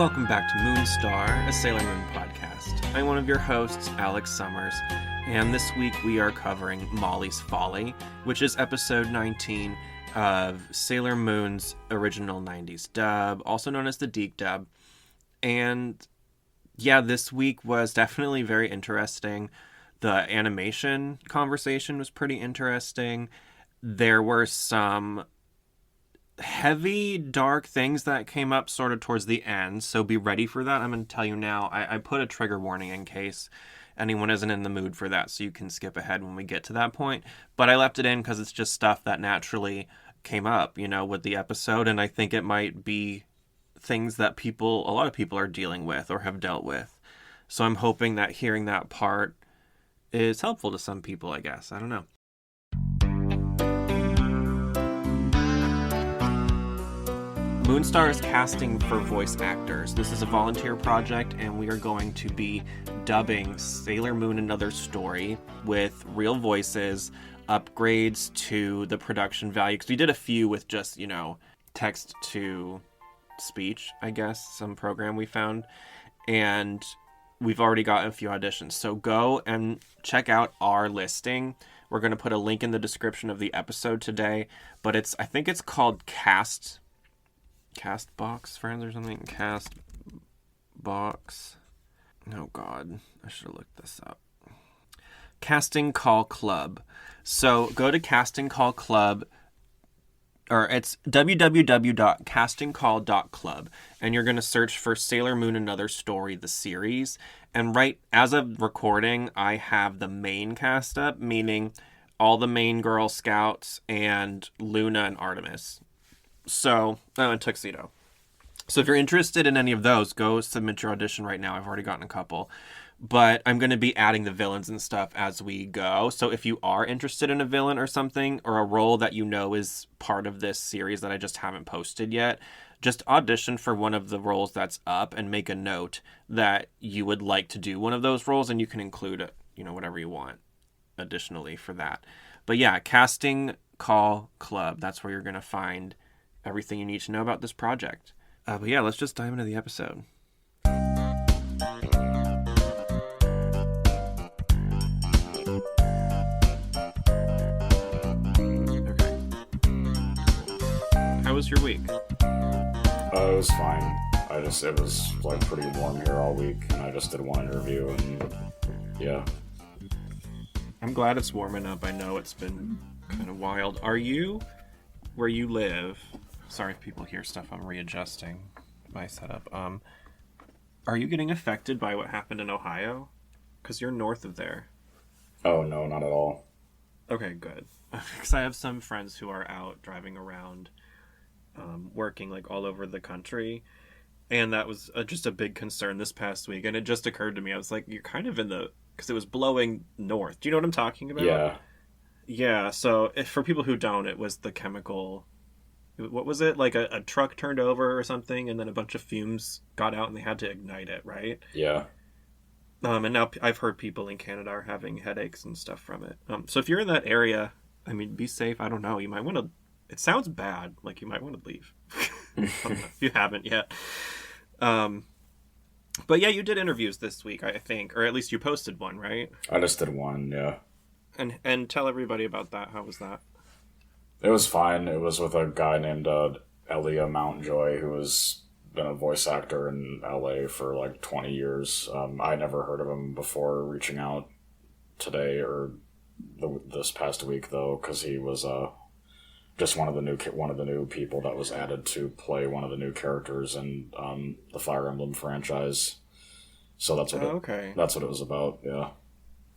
Welcome back to Moonstar, a Sailor Moon podcast. I'm one of your hosts, Alex Summers, and this week we are covering Molly's Folly, which is episode 19 of Sailor Moon's original 90s dub, also known as the Deke dub. And yeah, this week was definitely very interesting. The animation conversation was pretty interesting. There were some heavy, dark things that came up sort of towards the end, so be ready for that. I'm going to tell you now. I put a trigger warning in case anyone isn't in the mood for that, so you can skip ahead when we get to that point. But I left it in because it's just stuff that naturally came up, with the episode, and I think it might be things that a lot of people are dealing with or have dealt with. So I'm hoping that hearing that part is helpful to some people, I guess. I don't know. Moonstar is casting for voice actors. This is a volunteer project, and we are going to be dubbing Sailor Moon Another Story with real voices, upgrades to the production value. Because we did a few with just, text to speech, I guess, some program we found. And we've already got a few auditions. So go and check out our listing. We're going to put a link in the description of the episode today. But I think it's called Castbox Friends or something. Castbox. Oh God, I should have looked this up. CastingCall.Club. So go to CastingCall.Club, or it's www.castingcall.club, and you're going to search for Sailor Moon Another Story, the series. And right as of recording, I have the main cast up, meaning all the main Girl Scouts and Luna and Artemis. And Tuxedo. So if you're interested in any of those, go submit your audition right now. I've already gotten a couple. But I'm going to be adding the villains and stuff as we go. So if you are interested in a villain or something, or a role that is part of this series that I just haven't posted yet, just audition for one of the roles that's up and make a note that you would like to do one of those roles, and you can include, whatever you want additionally for that. But yeah, Casting Call Club. That's where you're going to find everything you need to know about this project. But yeah, let's just dive into the episode. Okay. How was your week? It was fine. It was pretty warm here all week, and I just did one interview, and yeah. I'm glad it's warming up. I know it's been kind of wild. Are you, where you live... Sorry if people hear stuff, I'm readjusting my setup. Are you getting affected by what happened in Ohio? Because you're north of there. Oh, no, not at all. Okay, good. Because I have some friends who are out driving around, working all over the country. And that was just a big concern this past week. And it just occurred to me, I was like, you're kind of because it was blowing north. Do you know what I'm talking about? Yeah. Yeah, so for people who don't, it was the chemical... What was it? A truck turned over or something, and then a bunch of fumes got out and they had to ignite it, right? Yeah. And now I've heard people in Canada are having headaches and stuff from it. So if you're in that area, be safe. I don't know. You might want to... It sounds bad. You might want to leave. I don't know if you haven't yet. But yeah, you did interviews this week, I think. Or at least you posted one, right? I just did one, yeah. And tell everybody about that. How was that? It was fine. It was with a guy named Elia Mountjoy, who has been a voice actor in LA for 20 years. I never heard of him before reaching out today or this past week, though, because he was just one of the new people that was added to play one of the new characters in the Fire Emblem franchise. So that's what that's what it was about. Yeah.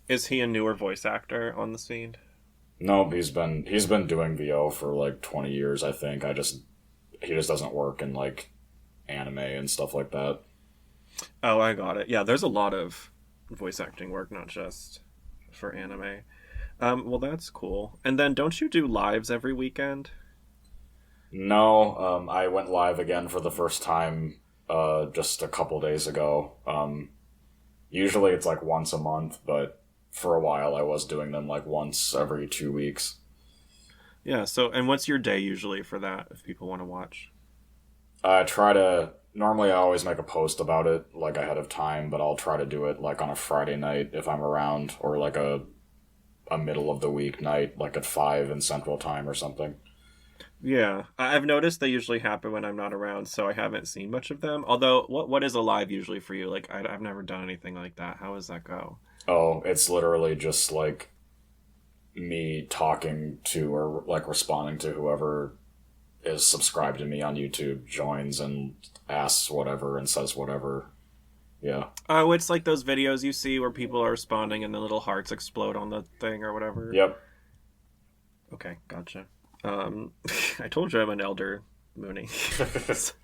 Is he a newer voice actor on the scene? No, he's been doing VO for 20 years, I think. He just doesn't work in anime and stuff like that. Oh, I got it. Yeah, there's a lot of voice acting work, not just for anime. Well, that's cool. And then don't you do lives every weekend? No, I went live again for the first time just a couple days ago. Usually it's once a month, but for a while I was doing them once every 2 weeks. Yeah, so, and what's your day usually for that, if people want to watch? I try to Normally I always make a post about it, like, ahead of time, but I'll try to do it, like, on a Friday night if I'm around, or, like, a middle of the week night, like at 5 in Central Time or something. Yeah, I've noticed they usually happen when I'm not around, so I haven't seen much of them. Although, what is a live usually for you? Like, I've never done anything like that. How does that go? Oh, it's literally just, like, me talking to, or, like, responding to whoever is subscribed to me on YouTube, joins and asks whatever and says whatever. Yeah. Oh, it's like those videos you see where people are responding and the little hearts explode on the thing or whatever. Yep. Okay, gotcha. I told you I'm an elder, Mooney.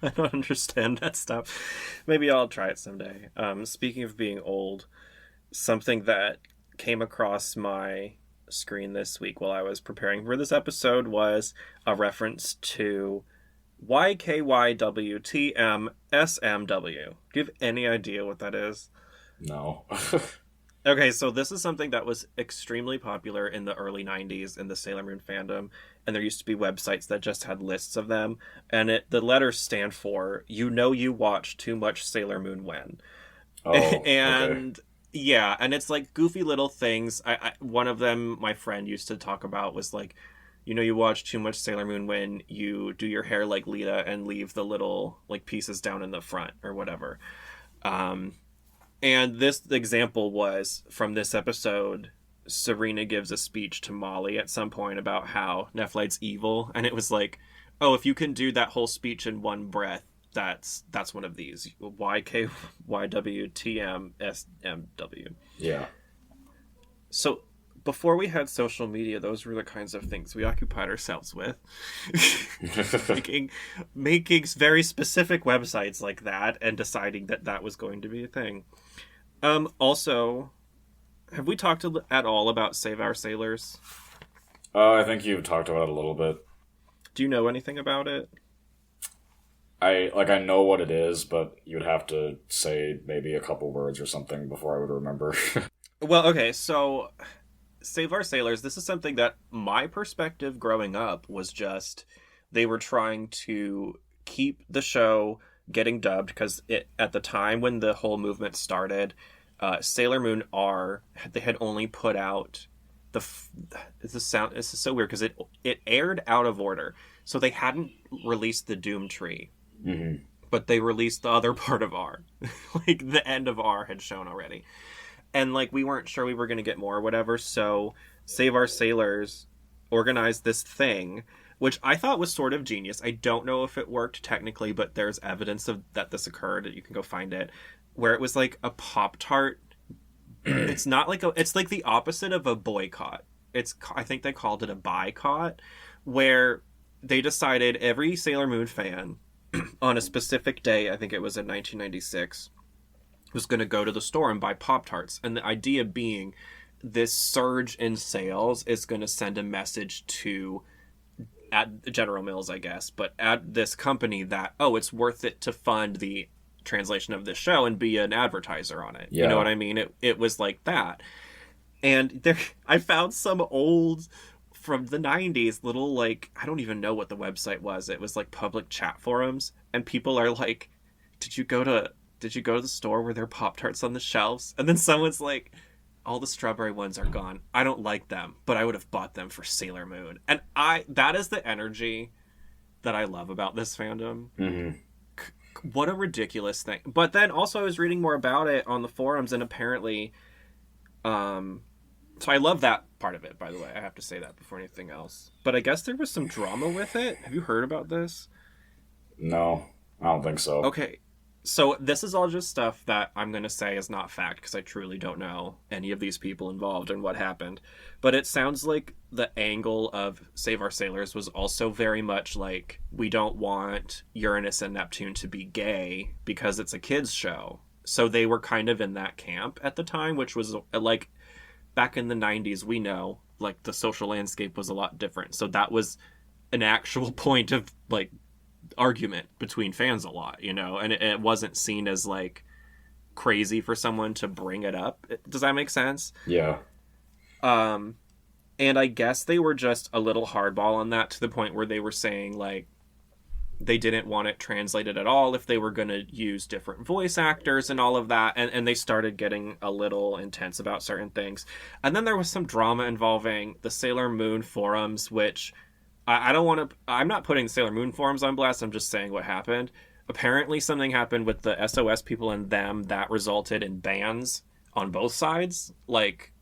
I don't understand that stuff. Maybe I'll try it someday. Speaking of being old, something that came across my screen this week while I was preparing for this episode was a reference to YKYWTMSMW. Do you have any idea what that is? No. Okay, so this is something that was extremely popular in the early 90s in the Sailor Moon fandom, and there used to be websites that just had lists of them, and the letters stand for, you know you watch too much Sailor Moon when. Oh, and okay. yeah, and it's like goofy little things. One of them my friend used to talk about was like, you know you watch too much Sailor Moon when you do your hair like Lita and leave the little like pieces down in the front or whatever. And this example was from this episode. Serena gives a speech to Molly at some point about how Nephlite's evil, and it was like, oh, if you can do that whole speech in one breath, that's one of these. YKYWTMSMW. Yeah. So before we had social media, those were the kinds of things we occupied ourselves with. making very specific websites like that and deciding that was going to be a thing. Also, have we talked at all about Save Our Sailors? I think you've talked about it a little bit. Do you know anything about it? I know what it is, but you'd have to say maybe a couple words or something before I would remember. Well, okay, so Save Our Sailors, this is something that my perspective growing up was just they were trying to keep the show getting dubbed because at the time when the whole movement started, Sailor Moon R, they had only put out this is so weird because it aired out of order, so they hadn't released the Doom Tree, but they released the other part of R, like the end of R had shown already, and like we weren't sure we were going to get more or whatever, so Save Our Sailors organized this thing, which I thought was sort of genius. I don't know if it worked technically, but there's evidence of that this occurred. You can go find it, where it was like a Pop-Tart. It's not like it's like the opposite of a boycott. I think they called it a boycott, where they decided every Sailor Moon fan on a specific day, I think it was in 1996, was going to go to the store and buy Pop-Tarts. And the idea being this surge in sales is going to send a message to at General Mills, I guess, but at this company that, oh, it's worth it to fund the translation of this show and be an advertiser on it. Yeah. You know what I mean? It was like that. And there, I found some old from the 90s little, like, I don't even know what the website was. It was like public chat forums, and people are like, did you go to the store where there are Pop-Tarts on the shelves? And then someone's like, all the strawberry ones are gone. I don't like them, but I would have bought them for Sailor Moon. And that is the energy that I love about this fandom. Mm-hmm. What a ridiculous thing. But then also I was reading more about it on the forums, and apparently, so I love that part of it, by the way. I have to say that before anything else. But I guess there was some drama with it. Have you heard about this? No, I don't think so. Okay. So this is all just stuff that I'm going to say is not fact because I truly don't know any of these people involved and what happened. But it sounds like the angle of Save Our Sailors was also very much like, we don't want Uranus and Neptune to be gay because it's a kids show. So they were kind of in that camp at the time, which was like back in the 90s, we know like the social landscape was a lot different. So that was an actual point of like argument between fans a lot, you know, and it wasn't seen as like crazy for someone to bring it up. Does that make sense? Yeah. And I guess they were just a little hardball on that, to the point where they were saying like, they didn't want it translated at all if they were going to use different voice actors and all of that. And they started getting a little intense about certain things. And then there was some drama involving the Sailor Moon forums, which I don't want to... I'm not putting the Sailor Moon forums on blast. I'm just saying what happened. Apparently something happened with the SOS people and them that resulted in bans on both sides. Like,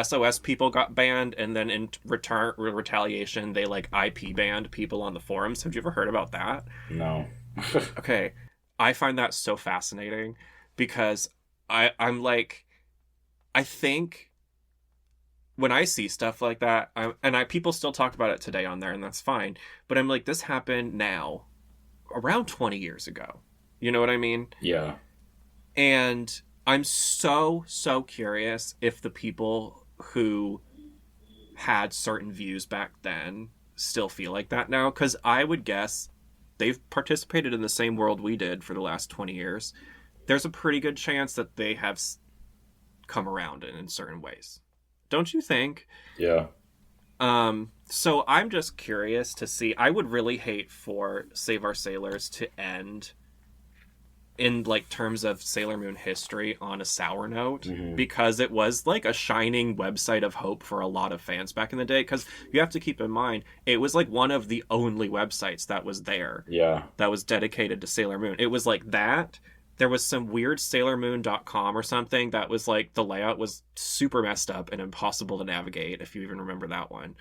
SOS people got banned, and then in retaliation, they, like, IP banned people on the forums. Have you ever heard about that? No. Okay. I find that so fascinating because I'm like... I think when I see stuff like that, people still talk about it today on there, and that's fine. But I'm like, this happened now, around 20 years ago. You know what I mean? Yeah. And I'm so curious if the people who had certain views back then still feel like that now. Because I would guess they've participated in the same world we did for the last 20 years. There's a pretty good chance that they have come around in certain ways. Don't you think? Yeah. So I'm just curious to see. I would really hate for Save Our Sailors to end in, like, terms of Sailor Moon history on a sour note, because it was like a shining website of hope for a lot of fans back in the day. Because you have to keep in mind, it was like one of the only websites that was there. Yeah. That was dedicated to Sailor Moon. It was like that. There was some weird SailorMoon.com or something that was like, the layout was super messed up and impossible to navigate, if you even remember that one.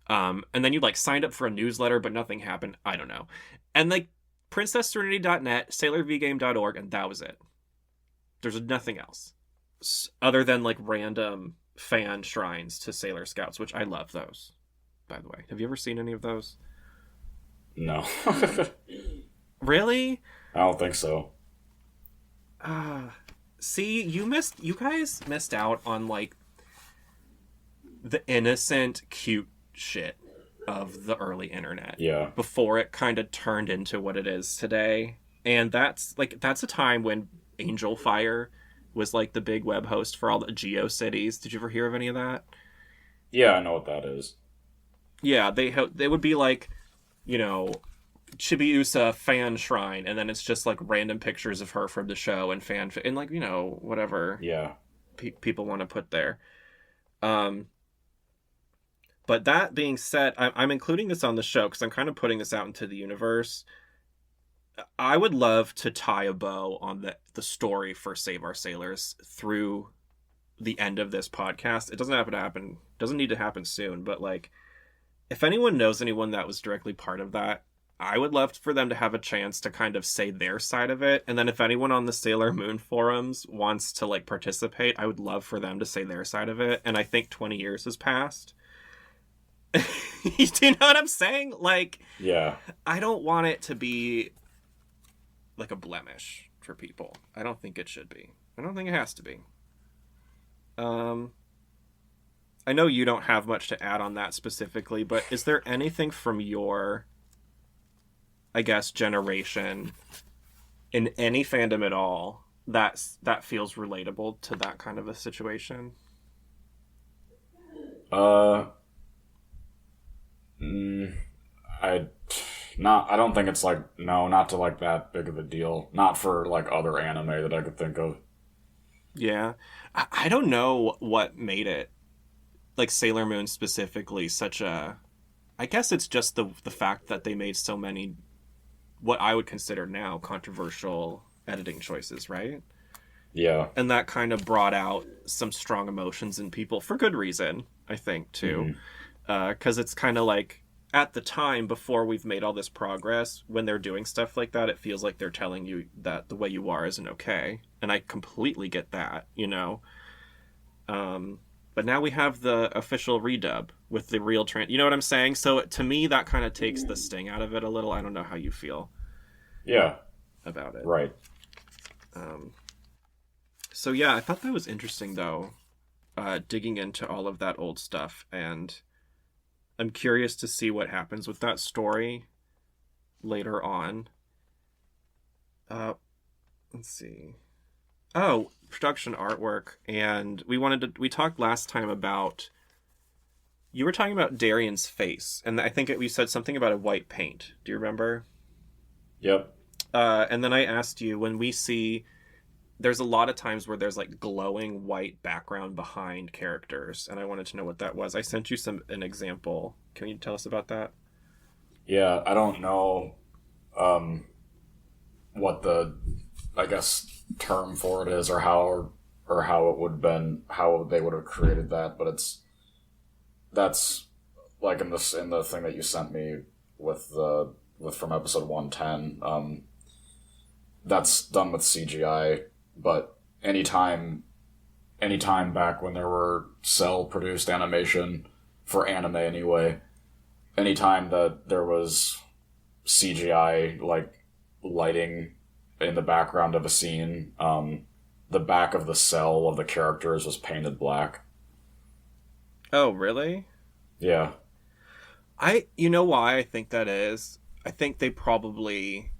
And then you, like, signed up for a newsletter, but nothing happened. I don't know. And, like, PrincessSerenity.net, SailorVGame.org, and that was it. There's nothing else. Other than, like, random fan shrines to Sailor Scouts, which I love those, by the way. Have you ever seen any of those? No. Really? I don't think so. See, you guys missed out on, like, the innocent, cute shit of the early internet. Yeah. Before it kind of turned into what it is today. And that's a time when Angel Fire was, like, the big web host for all the GeoCities. Did you ever hear of any of that? Yeah, I know what that is. Yeah, they would be like, you know, Chibiusa fan shrine, and then it's just, like, random pictures of her from the show and and, like, you know, whatever. Yeah. People want to put there. But that being said, I'm including this on the show because I'm kind of putting this out into the universe. I would love to tie a bow on the story for Save Our Sailors through the end of this podcast. It doesn't have to happen. Doesn't need to happen soon. But, like, if anyone knows anyone that was directly part of that, I would love for them to have a chance to kind of say their side of it. And then if anyone on the Sailor Moon forums wants to, like, participate, I would love for them to say their side of it. And I think 20 years has passed. Do you know what I'm saying? Like, yeah, I don't want it to be like a blemish for people. I don't think it should be. I don't think it has to be. I know you don't have much to add on that specifically, but is there anything from your, I guess, generation in any fandom at all that feels relatable to that kind of a situation? I don't think it's, like, no, not to, like, that big of a deal. Not for, like, other anime that I could think of. Yeah. I don't know what made it, like, Sailor Moon specifically, such a... I guess it's just the fact that they made so many, what I would consider now, controversial editing choices, right? Yeah. And that kind of brought out some strong emotions in people, for good reason, I think, too. 'Cause it's kind of like, at the time, before we've made all this progress, when they're doing stuff like that, it feels like they're telling you that the way you are isn't okay. And I completely get that, you know? But now we have the official redub with the real you know what I'm saying? So to me, that kind of takes the sting out of it a little. I don't know how you feel. Yeah. About it. Right. So yeah, I thought that was interesting, though, digging into all of that old stuff, and I'm curious to see what happens with that story later on. Let's see. Oh, production artwork, and we talked last time about, you were talking about Darian's face, and I think we said something about a white paint. Do you remember? Yep. And then I asked you, when we see, there's a lot of times where there's like glowing white background behind characters, and I wanted to know what that was. I sent you an example. Can you tell us about that? Yeah, I don't know what the, I guess, term for it is, or how it would been, how they would have created that, but that's like in the thing that you sent me with from episode 110. That's done with CGI, but anytime back when there were cell produced animation for anime anyway, anytime that there was CGI like lighting in the background of a scene, the back of the cell of the characters was painted black. Oh, really? Yeah. You know why I think that is? I think they probably,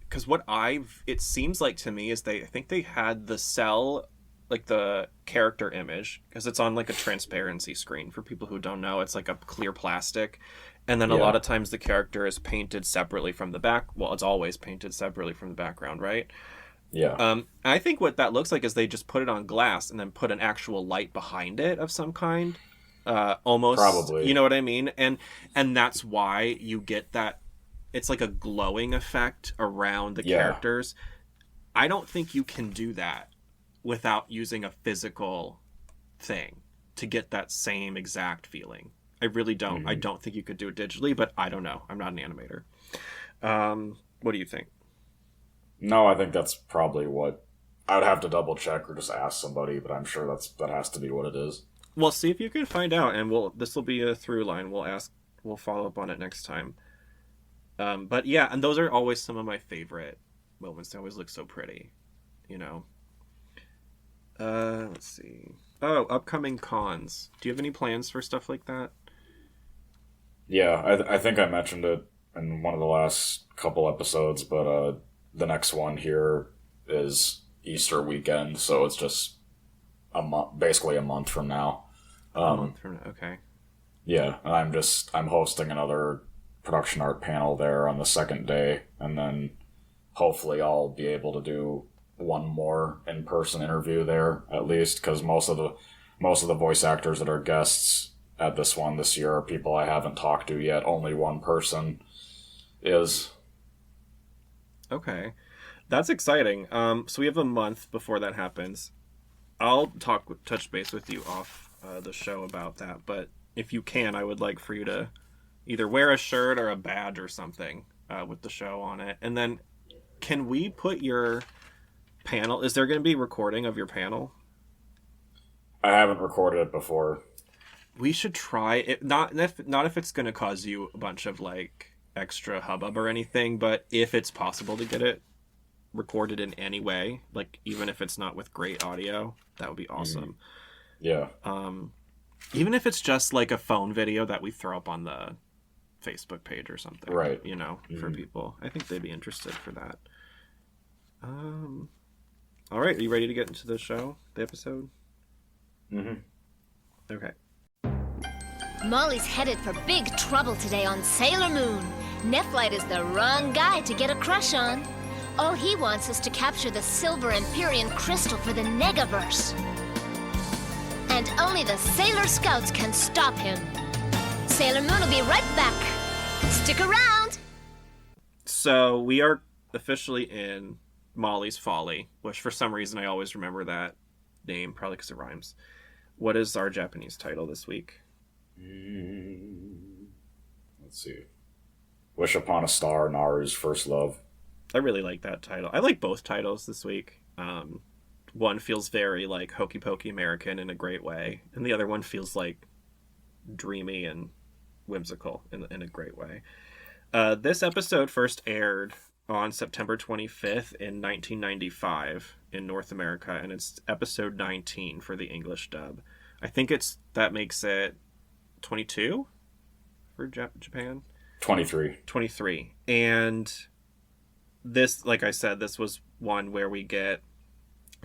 because it seems like to me is I think they had the cell, like the character image, because it's on like a transparency screen. For people who don't know, it's like a clear plastic, and then a lot of times the character is painted separately from the back. Well, it's always painted separately from the background, right? Yeah. I think what that looks like is they just put it on glass and then put an actual light behind it of some kind. Almost, Probably. you know what I mean? And that's why you get that. It's like a glowing effect around the characters. I don't think you can do that without using a physical thing to get that same exact feeling. I really don't. Mm-hmm. I don't think you could do it digitally, but I don't know. I'm not an animator. What do you think? No, I think that's probably what... I would have to double check or just ask somebody, but I'm sure that has to be what it is. Well, see if you can find out, and this will be a through line. We'll follow up on it next time. But yeah, and those are always some of my favorite moments. They always look so pretty, you know. Let's see. Oh, upcoming cons. Do you have any plans for stuff like that? Yeah, I think I mentioned it in one of the last couple episodes, but the next one here is Easter weekend, so it's just basically a month from now. A month from now, okay. Yeah, and I'm hosting another production art panel there on the second day, and then hopefully I'll be able to do one more in-person interview there at least, because most of the voice actors that are guests at this one this year are people I haven't talked to yet. Only one person is. Okay, that's exciting. So we have a month before that happens. I'll touch base with you off the show about that, but if you can, I would like for you to either wear a shirt or a badge or something with the show on it. And then can we put your panel... Is there going to be recording of your panel? I haven't recorded it before. We should try it. Not if it's going to cause you a bunch of like extra hubbub or anything, but if it's possible to get it recorded in any way, like even if it's not with great audio, that would be awesome. Yeah. Even if it's just like a phone video that we throw up on the Facebook page or something, right? You know, for people, I think they'd be interested for that. All right, are you ready to get into the show, the episode? Okay. Molly's headed for big trouble today on Sailor Moon. Nephlite is the wrong guy to get a crush on. All he wants is to capture the Silver Empyrean crystal for the Negaverse. And only the Sailor Scouts can stop him. Sailor Moon will be right back. Stick around! So we are officially in Molly's Folly, which for some reason I always remember that name, probably because it rhymes. What is our Japanese title this week? Let's see. Wish Upon a Star, Naru's First Love. I really like that title. I like both titles this week. One feels very like hokey pokey American in a great way, and the other one feels like dreamy and whimsical in a great way. This episode first aired on September 25th in 1995 in North America, and it's episode 19 for the English dub. I think that makes it 22 for Japan. 23. And this, like I said, this was one where we get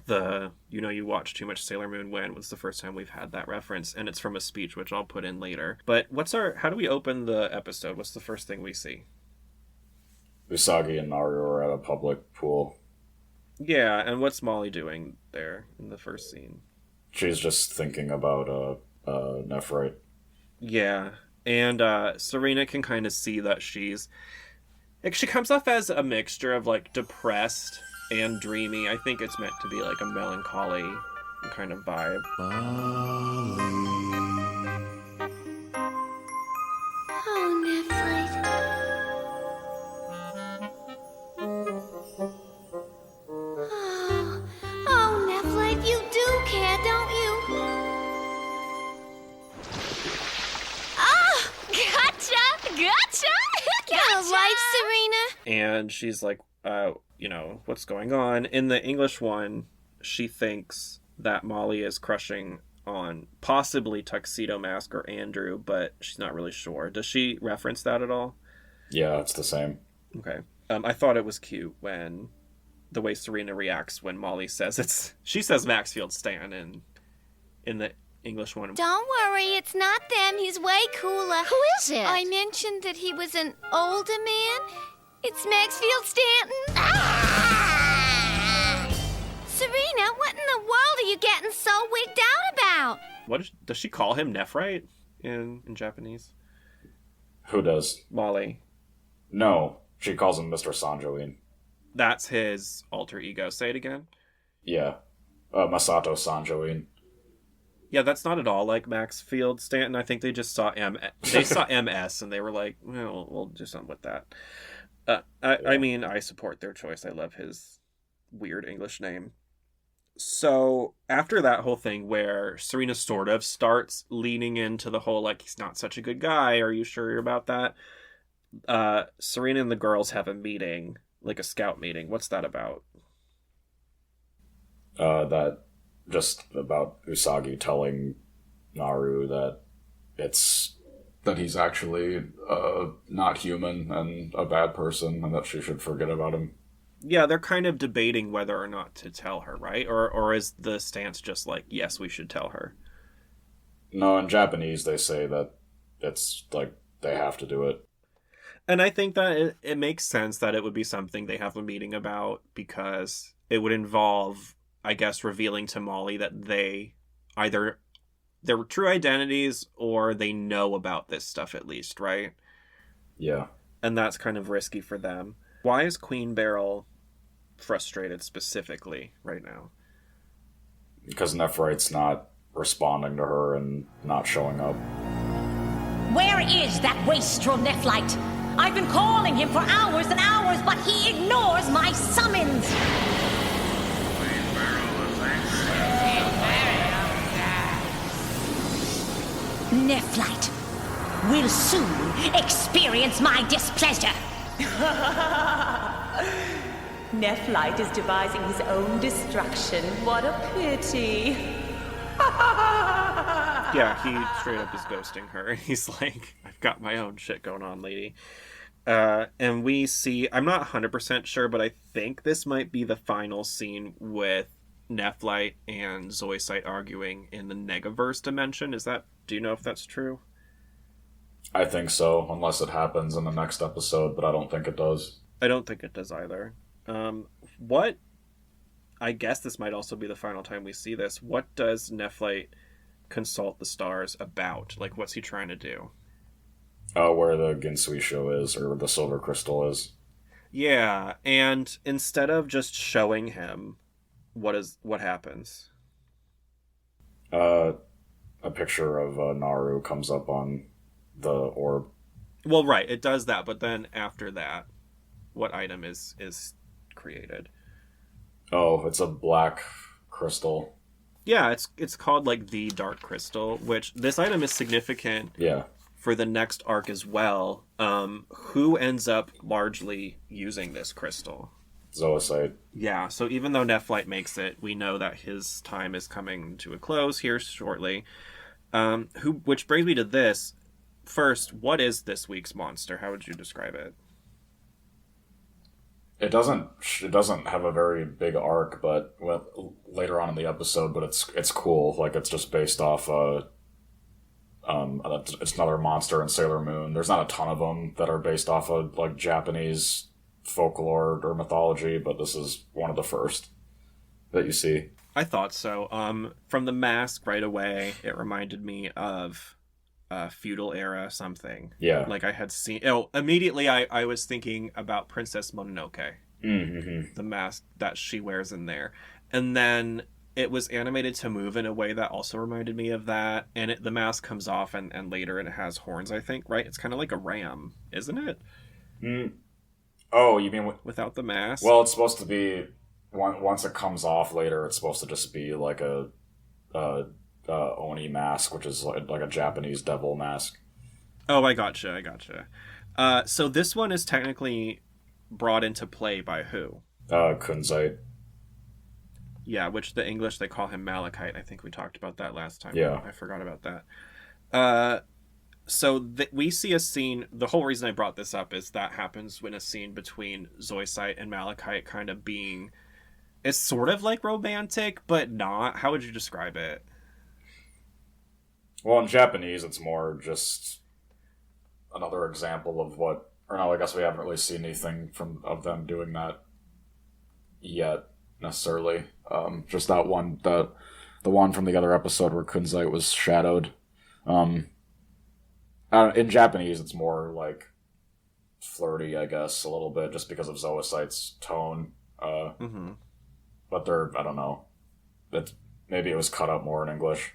you watch too much Sailor Moon when was the first time we've had that reference, and it's from a speech which I'll put in later. But how do we open the episode? What's the first thing we see? Usagi and Naru are at a public pool. Yeah, and what's Molly doing there in the first scene? She's just thinking about Nephrite. Yeah, and Serena can kind of see that she comes off as a mixture of like depressed and dreamy. I think it's meant to be like a melancholy kind of vibe. Oh, Nephlite. Oh, Nephlite, you do care, don't you? Ah, gotcha! Get a life, Serena. And she's like, what's going on? In the English one, she thinks that Molly is crushing on possibly Tuxedo Mask or Andrew, but she's not really sure. Does she reference that at all? Yeah, it's the same. Okay. I thought it was cute when the way Serena reacts when Molly says she says Maxfield Stanton in the English one. Don't worry, it's not them. He's way cooler. Who is it? I mentioned that he was an older man. It's Maxfield Stanton. Ah! Serena, what in the world are you getting so wigged out about? Does she call him Nephrite in Japanese? Who does? Molly. No, she calls him Mr. Sanjoin. That's his alter ego. Say it again. Yeah, Masato Sanjoin. Yeah, that's not at all like Maxfield Stanton. I think they just saw MS and they were like, well, we'll do something with that. I mean, I support their choice. I love his weird English name. So after that whole thing where Serena sort of starts leaning into the whole, like, he's not such a good guy, are you sure about that? Serena and the girls have a meeting, like a scout meeting. What's that about? That just about Usagi telling Naru that he's actually not human and a bad person and that she should forget about him. Yeah, they're kind of debating whether or not to tell her, right? Or is the stance just like, yes, we should tell her? No, in Japanese they say that it's like they have to do it. And I think that it makes sense that it would be something they have a meeting about because it would involve, I guess, revealing to Molly that they either their true identities or they know about this stuff at least, right? Yeah. And that's kind of risky for them. Why is Queen Beryl frustrated specifically right now? Because Nephrite's not responding to her and not showing up. Where is that wastrel Nephlite? I've been calling him for hours and hours, but he ignores my summons. Nephlite will soon experience my displeasure. Nephlite is devising his own destruction. What a pity. Yeah, he straight up is ghosting her. He's like, I've got my own shit going on, lady. And we see, I'm not 100% sure, but I think this might be the final scene with Nephlite and Zoisite arguing in the Negaverse dimension. Do you know if that's true? I think so, unless it happens in the next episode, but I don't think it does. I don't think it does either. I guess this might also be the final time we see this. What does Nephlite consult the stars about? Like, what's he trying to do? Where the Ginsui show is, or the silver crystal is. Yeah, and instead of just showing him what happens? A picture of Naru comes up on the orb. Well, right, it does that, but then after that, what item is created? Oh, it's a black crystal. Yeah, it's called like the Dark Crystal, which this item is significant. Yeah. For the next arc as well. Who ends up largely using this crystal? Zoisite. Yeah, so even though Nephlite makes it, we know that his time is coming to a close here shortly. Which brings me to this. First, what is this week's monster? How would you describe it? It doesn't have a very big arc, but later on in the episode, but it's cool. Like, it's just based off it's another monster in Sailor Moon. There's not a ton of them that are based off of like Japanese folklore or mythology, but this is one of the first that you see. I thought so. From the mask right away, it reminded me of feudal era something. Yeah. Like I had seen... Oh, immediately I was thinking about Princess Mononoke. Mm-hmm. The mask that she wears in there. And then it was animated to move in a way that also reminded me of that. And the mask comes off and later it has horns, I think, right? It's kind of like a ram, isn't it? Oh, you mean... Without the mask? Well, it's supposed to be... Once it comes off later, it's supposed to just be like a Oni mask, which is like a Japanese devil mask. Oh, I gotcha. So this one is technically brought into play by who? Kunzite. Yeah, which the English, they call him Malachite. I think we talked about that last time. Yeah. I forgot about that. So we see a scene... The whole reason I brought this up is that happens when a scene between Zoisite and Malachite kind of being... It's sort of like romantic, but not. How would you describe it? Well, in Japanese, it's more just another example of what... Or no, I guess we haven't really seen anything of them doing that yet, necessarily. Just that one, the one from the other episode where Kunzite was shadowed. In Japanese, it's more like flirty, I guess, a little bit, just because of Zoisite's tone. But I don't know. Maybe it was cut up more in English.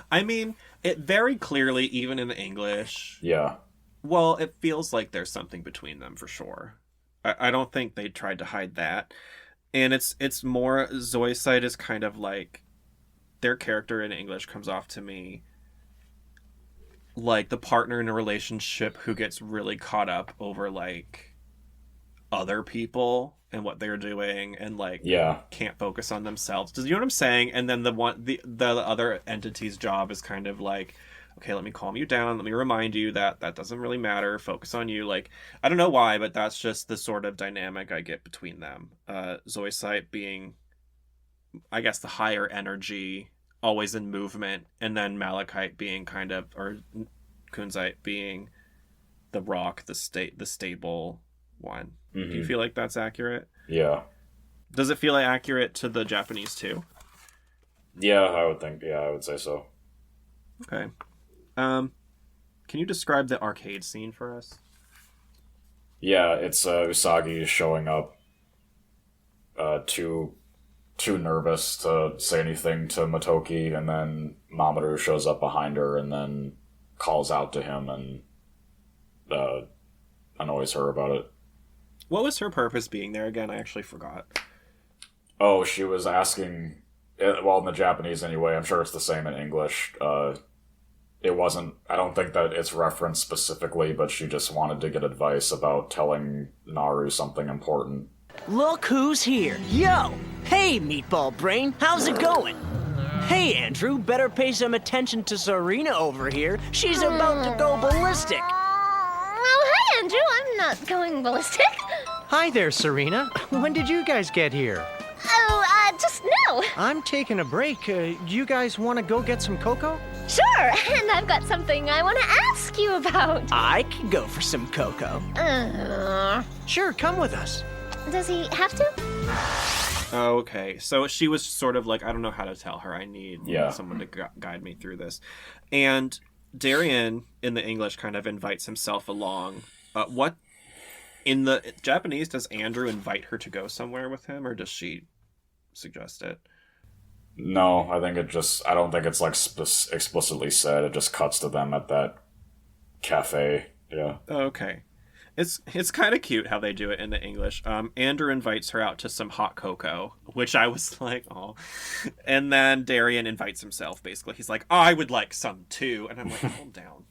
I mean, it very clearly, even in the English... Yeah. Well, it feels like there's something between them, for sure. I don't think they tried to hide that. And it's more... Zoisite is kind of like... Their character in English comes off to me like the partner in a relationship who gets really caught up over, like, other people and what they're doing and, like, can't focus on themselves. Does you know what I'm saying? And then the other entity's job is kind of like, okay, let me calm you down. Let me remind you that doesn't really matter. Focus on you. Like, I don't know why, but that's just the sort of dynamic I get between them. Zoisite being, I guess, the higher energy, always in movement, and then Malachite being kind of, or Kunzite being the rock, the stable one. Do you feel like that's accurate? Yeah. Does it feel accurate to the Japanese too? Yeah, I would say so. Okay. Can you describe the arcade scene for us? Yeah, it's Usagi showing up too nervous to say anything to Motoki, and then Mamoru shows up behind her and then calls out to him and annoys her about it. What was her purpose being there again? I actually forgot. Oh, she was asking... Well, in the Japanese anyway, I'm sure it's the same in English. It wasn't... I don't think that it's referenced specifically, but she just wanted to get advice about telling Naru something important. Look who's here. Yo! Hey, Meatball Brain, how's it going? Hey, Andrew, better pay some attention to Serena over here. She's about to go ballistic. Oh, hi, Andrew. I'm not going ballistic. Hi there, Serena. When did you guys get here? Oh, just now. I'm taking a break. You guys want to go get some cocoa? Sure, and I've got something I want to ask you about. I can go for some cocoa. Sure, come with us. Does he have to? Okay, so she was sort of like, I don't know how to tell her. I need someone to guide me through this. And Darien, in the English, kind of invites himself along. What, in the Japanese, does Andrew invite her to go somewhere with him, or does she suggest it? No, I don't think it's like explicitly said. It just cuts to them at that cafe. Yeah. Okay. It's kind of cute how they do it in the English. Andrew invites her out to some hot cocoa, which I was like, oh. And then Darien invites himself, basically. He's like, oh, I would like some too. And I'm like, hold down,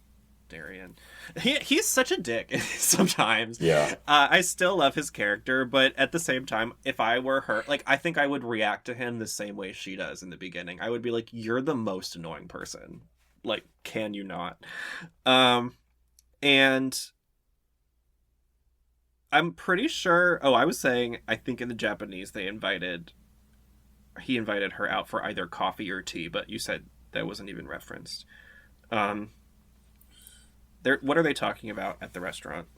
Darien. He's such a dick sometimes. Yeah. I still love his character, but at the same time, if I were her, like, I think I would react to him the same way she does in the beginning. I would be like, you're the most annoying person. Like, can you not? And I'm pretty sure... Oh, I was saying, I think in the Japanese, he invited her out for either coffee or tea, but you said that wasn't even referenced. What are they talking about at the restaurant?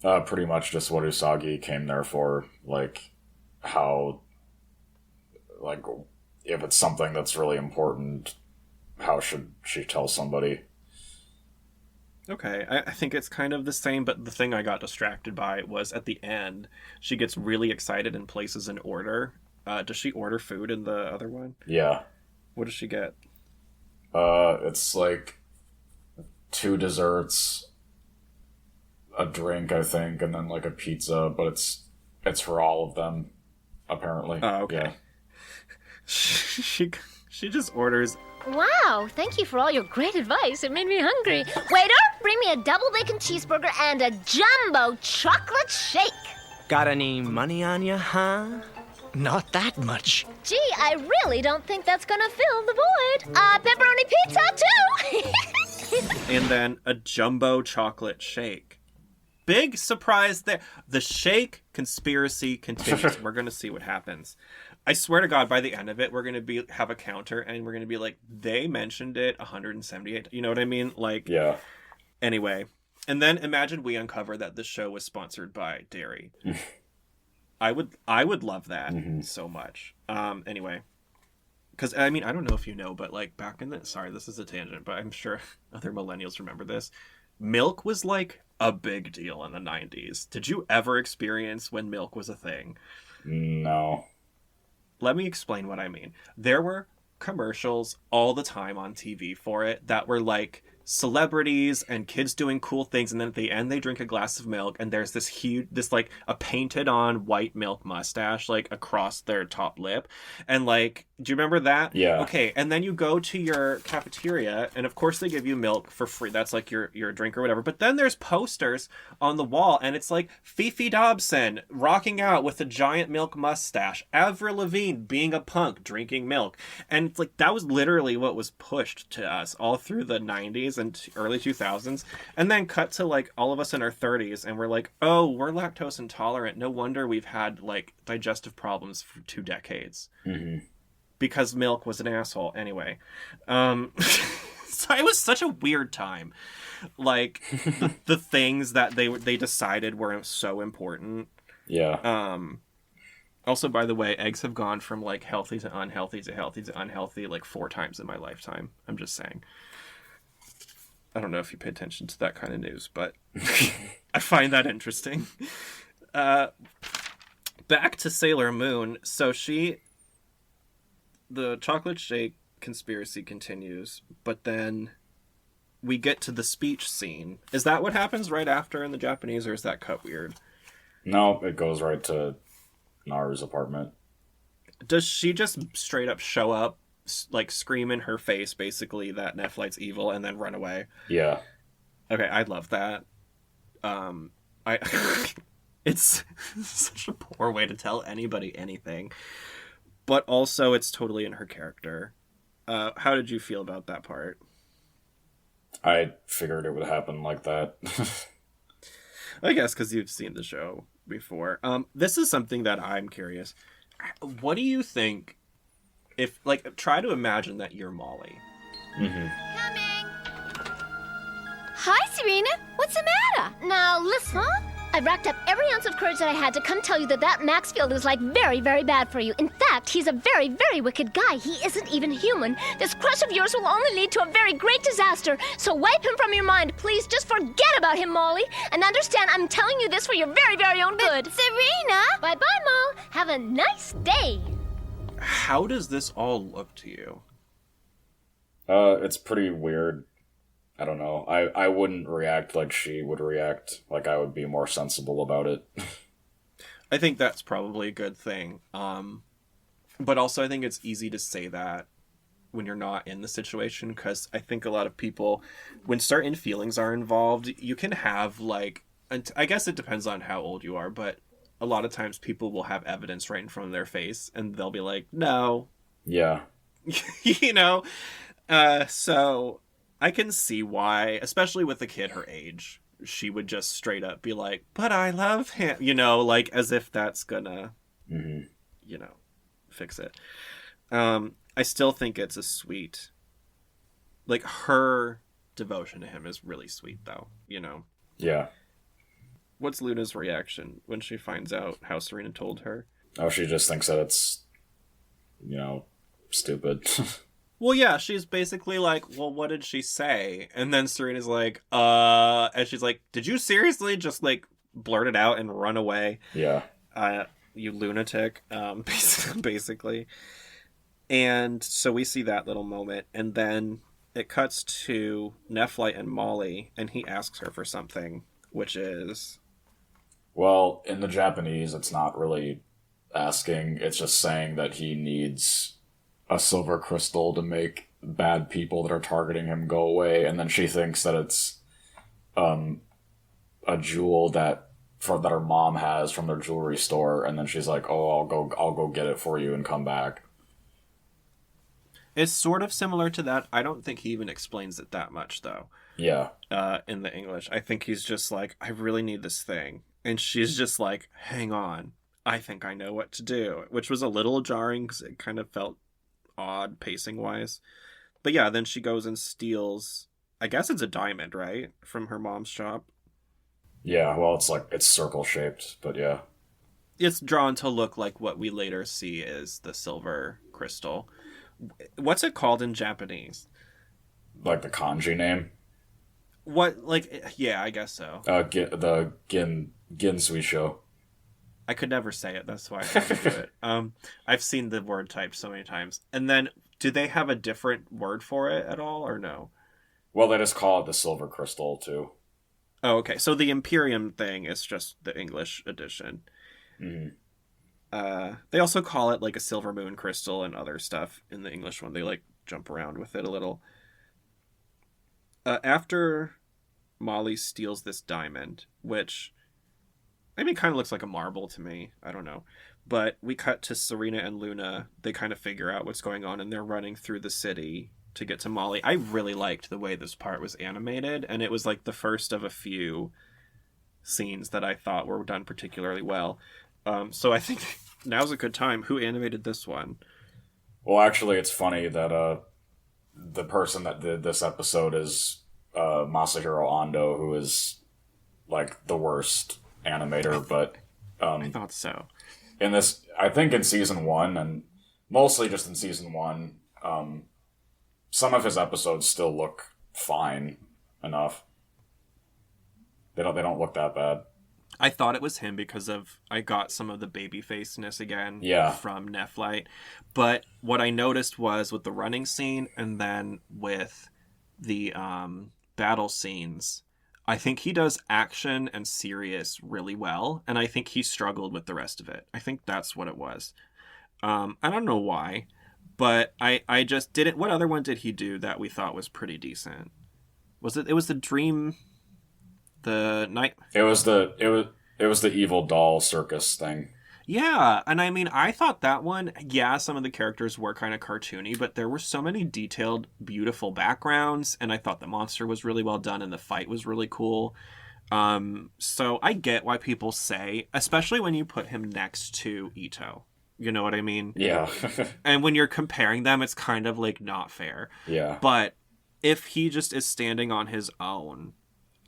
Pretty much just what Usagi came there for. Like, how... Like, if it's something that's really important, how should she tell somebody? Okay, I think it's kind of the same, but the thing I got distracted by was at the end, she gets really excited and places an order. Does she order food in the other one? Yeah. What does she get? It's like 2 desserts, a drink, I think, and then like a pizza, but it's for all of them, apparently. Oh, okay. Yeah. She just orders. Wow, thank you for all your great advice. It made me hungry. Waiter, bring me a double bacon cheeseburger and a jumbo chocolate shake. Got any money on you, huh? Not that much. Gee, I really don't think that's gonna fill the void. Pepperoni pizza, too! And then a jumbo chocolate shake. Big surprise there. The shake conspiracy continues. We're going to see what happens. I swear to God, by the end of it, we're going to have a counter, and we're going to be like, they mentioned it 178. You know what I mean? Like, Yeah. Anyway. And then imagine we uncover that the show was sponsored by dairy. I would love that so much. Anyway. Because, I mean, I don't know if you know, but, like, back in the... Sorry, this is a tangent, but I'm sure other millennials remember this. Milk was, like, a big deal in the 90s. Did you ever experience when milk was a thing? No. Let me explain what I mean. There were commercials all the time on TV for it that were, like, celebrities and kids doing cool things, and then at the end they drink a glass of milk and there's this like a painted on white milk mustache like across their top lip, and like, do you remember that? Yeah. Okay, and then you go to your cafeteria and of course they give you milk for free. That's like your drink or whatever. But then there's posters on the wall and it's like Fifi Dobson rocking out with a giant milk mustache, Avril Lavigne being a punk drinking milk, and it's like that was literally what was pushed to us all through the 90s and early 2000s, and then cut to like all of us in our 30s and we're like, oh, we're lactose intolerant, no wonder we've had like digestive problems for 2 decades because milk was an asshole. Anyway, so it was such a weird time, like the things that they decided were so important. Also, by the way, eggs have gone from like healthy to unhealthy to healthy to unhealthy like 4 times in my lifetime. I'm just saying. I don't know if you pay attention to that kind of news, but I find that interesting. Back to Sailor Moon. So the chocolate shake conspiracy continues, but then we get to the speech scene. Is that what happens right after in the Japanese, or is that cut weird? No, it goes right to Naru's apartment. Does she just straight up show up, like scream in her face basically that Nephlite's evil and then run away? Yeah. Okay, I love that. It's such a poor way to tell anybody anything, but also it's totally in her character. How did you feel about that part? I figured it would happen like that. I guess because you've seen the show before. This is something that I'm curious. What do you think if, like, try to imagine that you're Molly. Coming! Hi, Serena! What's the matter? Now, listen. Huh? I racked up every ounce of courage that I had to come tell you that Maxfield is, like, very, very bad for you. In fact, he's a very, very wicked guy. He isn't even human. This crush of yours will only lead to a very great disaster. So wipe him from your mind, please. Just forget about him, Molly. And understand, I'm telling you this for your very, very own good. Serena! Bye-bye, Moll. Have a nice day. How does this all look to you? It's pretty weird. I don't know. I wouldn't react like she would react. Like, I would be more sensible about it. I think that's probably a good thing. But also I think it's easy to say that when you're not in the situation, because I think a lot of people, when certain feelings are involved, you can have, like, and I guess it depends on how old you are, but a lot of times people will have evidence right in front of their face and they'll be like, no. Yeah. You know? So I can see why, especially with a kid her age, she would just straight up be like, but I love him, you know, like as if that's gonna, you know, fix it. I still think it's a sweet, like, her devotion to him is really sweet though, you know? Yeah. What's Luna's reaction when she finds out how Serena told her? Oh, she just thinks that it's, stupid. Well, yeah, she's basically like, well, what did she say? And then Serena's like, and she's like, did you seriously just, like, blurt it out and run away? Yeah. You lunatic, basically. And so we see that little moment, and then it cuts to Nephlite and Molly, and he asks her for something, which is... Well, in the Japanese, it's not really asking, it's just saying that he needs a silver crystal to make bad people that are targeting him go away, and then she thinks that it's a jewel that her mom has from their jewelry store, and then she's like, "Oh, I'll go get it for you and come back." It's sort of similar to that. I don't think he even explains it that much, though. Yeah. In the English, I think he's just like, "I really need this thing," and she's just like, "Hang on, I think I know what to do," which was a little jarring because it kind of felt odd pacing wise. But yeah, then she goes and steals, I guess it's a diamond, right, from her mom's shop. Yeah, well, it's circle shaped, but yeah. It's drawn to look like what we later see is the silver crystal. What's it called in Japanese? Like the kanji name? What, like, yeah, I guess so. The Ginsuisho. I could never say it, that's why I have to do it. I've seen the word typed so many times. And then, do they have a different word for it at all, or no? Well, they just call it the silver crystal, too. Oh, okay. So the Imperium thing is just the English edition. Mm-hmm. They also call it, like, a silver moon crystal and other stuff in the English one. They, like, jump around with it a little. After Molly steals this diamond, which... I mean, it kind of looks like a marble to me. I don't know. But we cut to Serena and Luna. They kind of figure out what's going on, and they're running through the city to get to Molly. I really liked the way this part was animated, and it was like the first of a few scenes that I thought were done particularly well. So I think now's a good time. Who animated this one? Well, actually, it's funny that the person that did this episode is Masahiro Ando, who is like the worst animator, but I thought so. In this, I think in season 1, and mostly just in season 1, some of his episodes still look fine enough. They don't look that bad. I thought it was him because I got some of the baby faceness again from Nephlite. But what I noticed was with the running scene and then with the battle scenes, I think he does action and serious really well, and I think he struggled with the rest of it. I think that's what it was. I don't know why, but I just didn't... What other one did he do that we thought was pretty decent? It was the Dream... The night... It was the evil doll circus thing. Yeah, and I mean, I thought that one, some of the characters were kind of cartoony, but there were so many detailed, beautiful backgrounds, and I thought the monster was really well done, and the fight was really cool. So I get why people say, especially when you put him next to Ito. You know what I mean? Yeah. And when you're comparing them, it's kind of, like, not fair. Yeah. But if he just is standing on his own...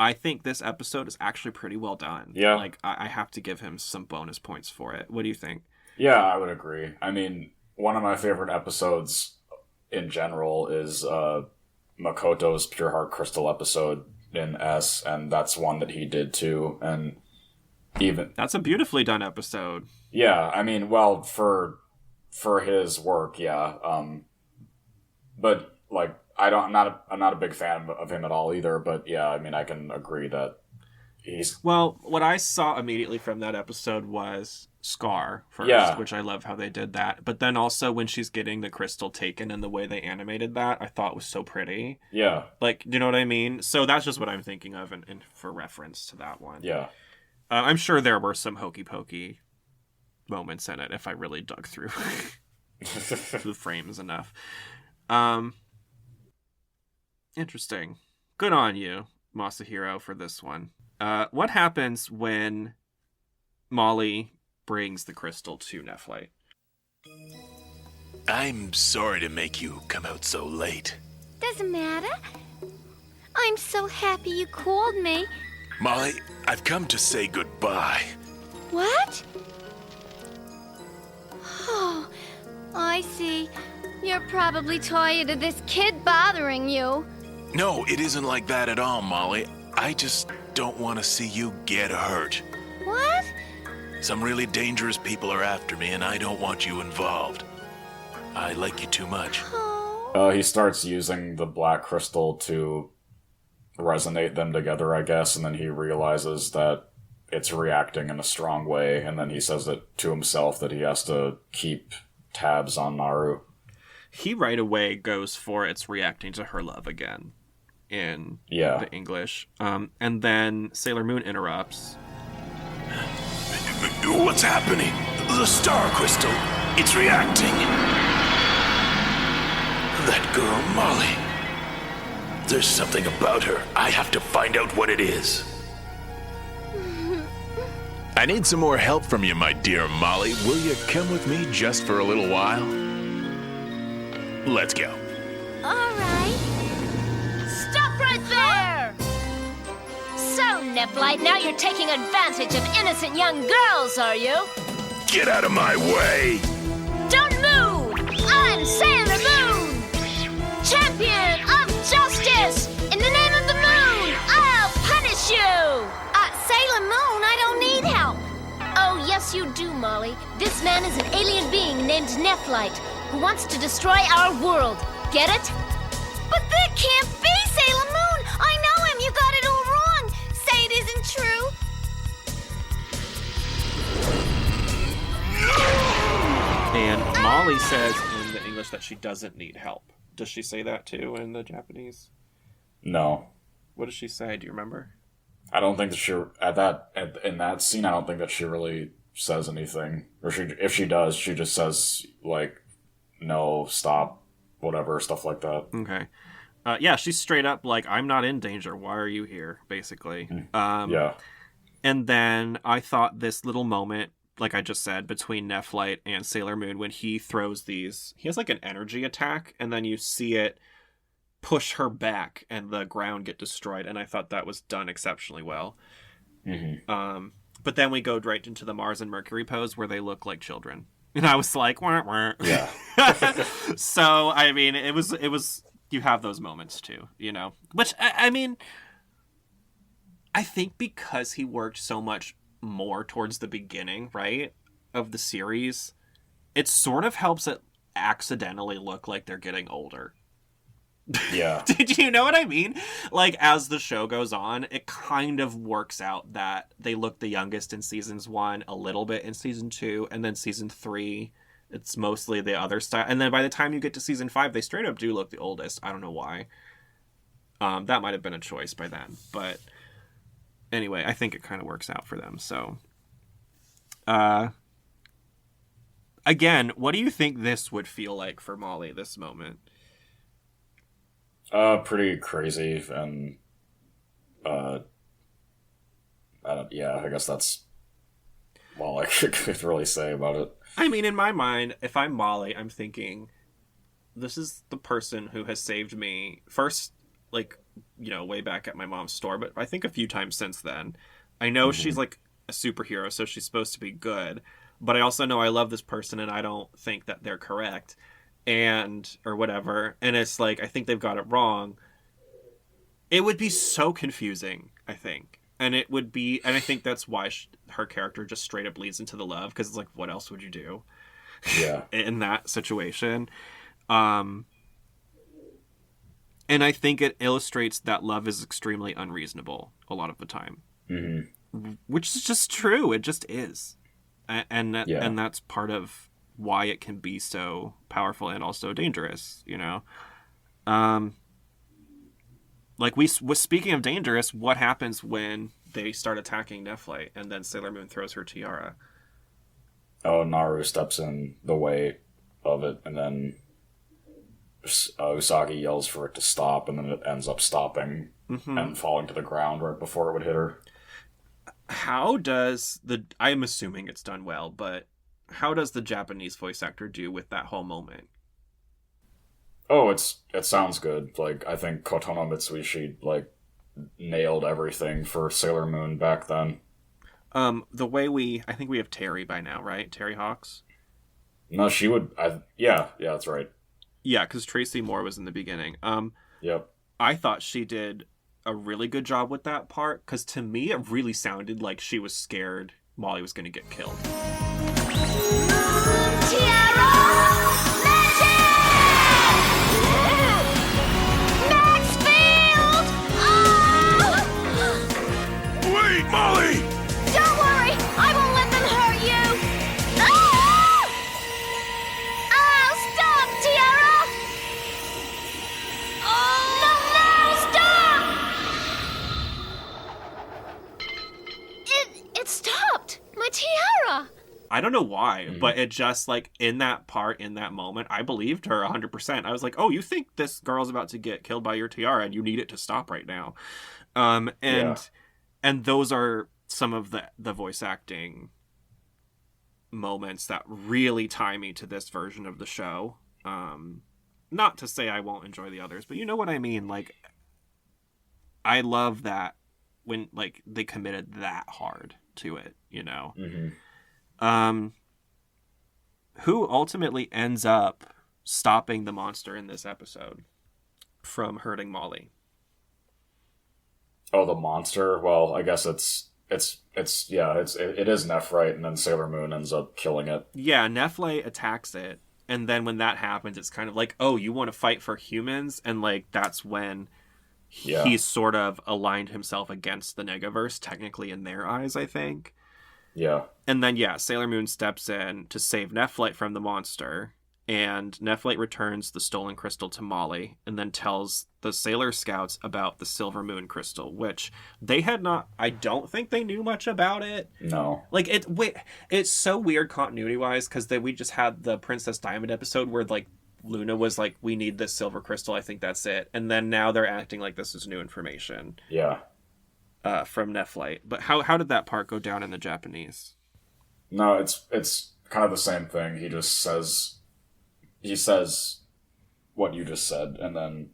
I think this episode is actually pretty well done. Yeah. Like, I have to give him some bonus points for it. What do you think? Yeah, I would agree. I mean, one of my favorite episodes in general is Makoto's Pure Heart Crystal episode in S, and that's one that he did too. And even... That's a beautifully done episode. Yeah, I mean, well, for his work, yeah. But, like... I'm not a big fan of him at all either, but yeah, I mean, I can agree that he's... Well, what I saw immediately from that episode was Scar first, which I love how they did that. But then also when she's getting the crystal taken and the way they animated that, I thought was so pretty. Yeah. Like, do you know what I mean? So that's just what I'm thinking of and for reference to that one. Yeah. I'm sure there were some hokey pokey moments in it if I really dug through the frames enough. Interesting. Good on you, Masahiro, for this one. What happens when Molly brings the crystal to Nephlite? I'm sorry to make you come out so late. Doesn't matter. I'm so happy you called me. Molly, I've come to say goodbye. What? Oh, I see. You're probably tired of this kid bothering you. No, it isn't like that at all, Molly. I just don't want to see you get hurt. What? Some really dangerous people are after me, and I don't want you involved. I like you too much. He starts using the black crystal to resonate them together, I guess, and then he realizes that it's reacting in a strong way, and then he says it to himself that he has to keep tabs on Naru. He right away goes for it's reacting to her love again in the English. And then Sailor Moon interrupts. What's happening? The star crystal. It's reacting. That girl, Molly. There's something about her. I have to find out what it is. I need some more help from you, my dear Molly. Will you come with me just for a little while? Let's go. All right. Stop right there! So, Nephlite, now you're taking advantage of innocent young girls, are you? Get out of my way! Don't move! I'm Sailor Moon! Champion of justice! In the name of the moon, I'll punish you! Sailor Moon, I don't need help! Oh, yes you do, Molly. This man is an alien being named Nephlite, who wants to destroy our world. Get it? But that can't be, Sailor Moon! I know him! You got it all wrong! Say it isn't true! And Molly says in the English that she doesn't need help. Does she say that too in the Japanese? No. What does she say? Do you remember? I don't think that she in that scene. I don't think that she really says anything, or if she does, she just says like, "No, stop, whatever," stuff like that. Okay, yeah, she's straight up like, "I'm not in danger. Why are you here?" Basically. Yeah. And then I thought this little moment, like I just said, between Nephlite and Sailor Moon when he throws these, he has like an energy attack, and then you see it push her back and the ground get destroyed, and I thought that was done exceptionally well. But then we go right into the Mars and Mercury pose where they look like children, and I was like, wah, wah. Yeah. So I mean, it was you have those moments too, you know, which I mean, I think because he worked so much more towards the beginning, right, of the series, it sort of helps it accidentally look like they're getting older. Yeah. Did you know what I mean? Like, as the show goes on, it kind of works out that they look the youngest in seasons 1, a little bit in season 2, and then season 3, it's mostly the other style. And then by the time you get to season 5, they straight up do look the oldest. I don't know why. That might have been a choice by then. But anyway, I think it kind of works out for them. So, again, what do you think this would feel like for Molly, this moment? Pretty crazy, and I guess that's all I could really say about it. I mean, in my mind, if I'm Molly, I'm thinking, this is the person who has saved me first, like, you know, way back at my mom's store, but I think a few times since then. I know she's like a superhero, so she's supposed to be good, but I also know I love this person and I don't think that they're correct. Or whatever, and it's like, I think they've got it wrong. It would be so confusing, I think, and I think that's why her character just straight up leads into the love, because it's like, what else would you do? Yeah. In that situation. And I think it illustrates that love is extremely unreasonable a lot of the time. Which is just true. It just is. And that's part of why it can be so powerful and also dangerous, you know? Like, speaking of dangerous, what happens when they start attacking Nephlite and then Sailor Moon throws her tiara? Oh, Naru steps in the way of it, and then Usagi yells for it to stop, and then it ends up stopping and falling to the ground right before it would hit her. How does I'm assuming it's done well, but how does the Japanese voice actor do with that whole moment? Oh, it sounds good. Like, I think Kotono Mitsuishi, like, nailed everything for Sailor Moon back then. The way I think we have Terry by now, right? Terry Hawks? No, she would, yeah, that's right. Yeah, because Tracy Moore was in the beginning. Yep. I thought she did a really good job with that part, because to me it really sounded like she was scared Molly was going to get killed. Tiara! Maxfield! Oh! Wait, Molly! Don't worry! I won't let them hurt you! Ah! Oh, stop, Tiara! Oh! No, stop! It stopped! My tiara! I don't know why, but it just, like, in that part, in that moment, I believed her 100%. I was like, oh, you think this girl's about to get killed by your tiara, and you need it to stop right now. And those are some of the voice acting moments that really tie me to this version of the show. Not to say I won't enjoy the others, but you know what I mean? Like, I love that when, like, they committed that hard to it, you know? Mm-hmm. Who ultimately ends up stopping the monster in this episode from hurting Molly? Oh, the monster? Well, I guess it is Nephrite, and then Sailor Moon ends up killing it. Yeah, Nephlite attacks it, and then when that happens, it's kind of like, oh, you want to fight for humans? And, like, that's when he sort of aligned himself against the Negaverse, technically in their eyes, I think. Yeah. And then, Sailor Moon steps in to save Nephlite from the monster, and Nephlite returns the stolen crystal to Molly, and then tells the Sailor Scouts about the Silver Moon crystal, which they had not, I don't think they knew much about it. No. Like, it's so weird continuity-wise, because we just had the Princess Diamond episode where, like, Luna was like, we need this silver crystal, I think that's it. And then now they're acting like this is new information. Yeah. From Nephlite. But how did that part go down in the Japanese? No, it's kind of the same thing. He says what you just said, and then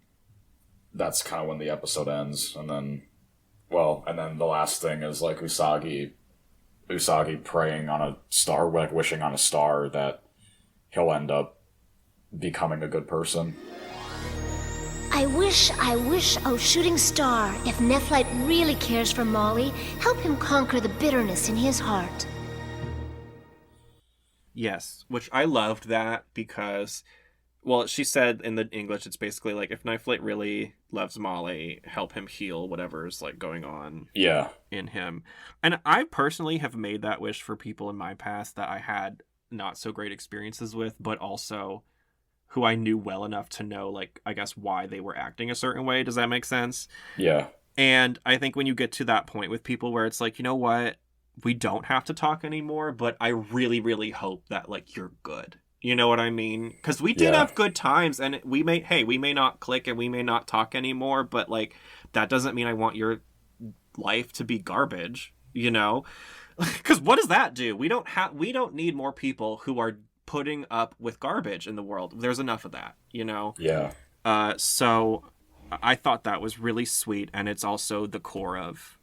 that's kind of when the episode ends. And then the last thing is, like, Usagi praying on a star, like wishing on a star that he'll end up becoming a good person. I wish, oh shooting star, if Nephlite really cares for Molly, help him conquer the bitterness in his heart. Yes, which I loved that because, well, she said in the English, it's basically like, if Nephlite really loves Molly, help him heal whatever's, like, going on in him. And I personally have made that wish for people in my past that I had not so great experiences with, but also who I knew well enough to know, like, I guess why they were acting a certain way. Does that make sense? Yeah. And I think when you get to that point with people where it's like, you know what, we don't have to talk anymore, but I really, really hope that, like, you're good. You know what I mean? Because we did have good times, and we may not click and we may not talk anymore, but, like, that doesn't mean I want your life to be garbage, you know? Because what does that do? We don't need more people who are putting up with garbage in the world. There's enough of that, you know? Yeah. So I thought that was really sweet, and it's also the core of,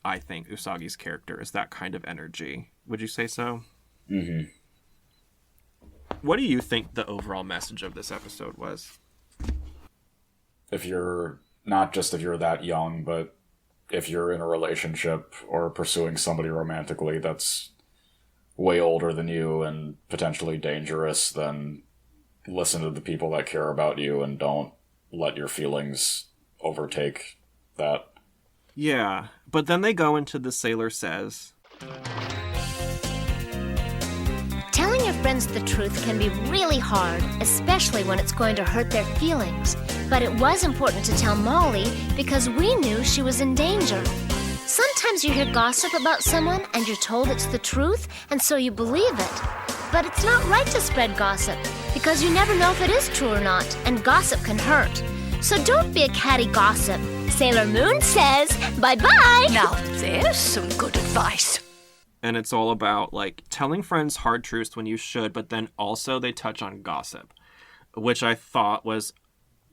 I think, Usagi's character is that kind of energy. Would you say so? Mm-hmm. What do you think the overall message of this episode was? If you're that young, but if you're in a relationship or pursuing somebody romantically that's way older than you and potentially dangerous, then listen to the people that care about you and don't let your feelings overtake that. Yeah, but then they go into the Sailor Says. Telling your friends the truth can be really hard, especially when it's going to hurt their feelings. But it was important to tell Molly because we knew she was in danger. Sometimes you hear gossip about someone and you're told it's the truth, and so you believe it. But it's not right to spread gossip because you never know if it is true or not, and gossip can hurt. So don't be a catty gossip. Sailor Moon says bye-bye. Now there's some good advice. And it's all about, like, telling friends hard truths when you should, but then also they touch on gossip, which I thought was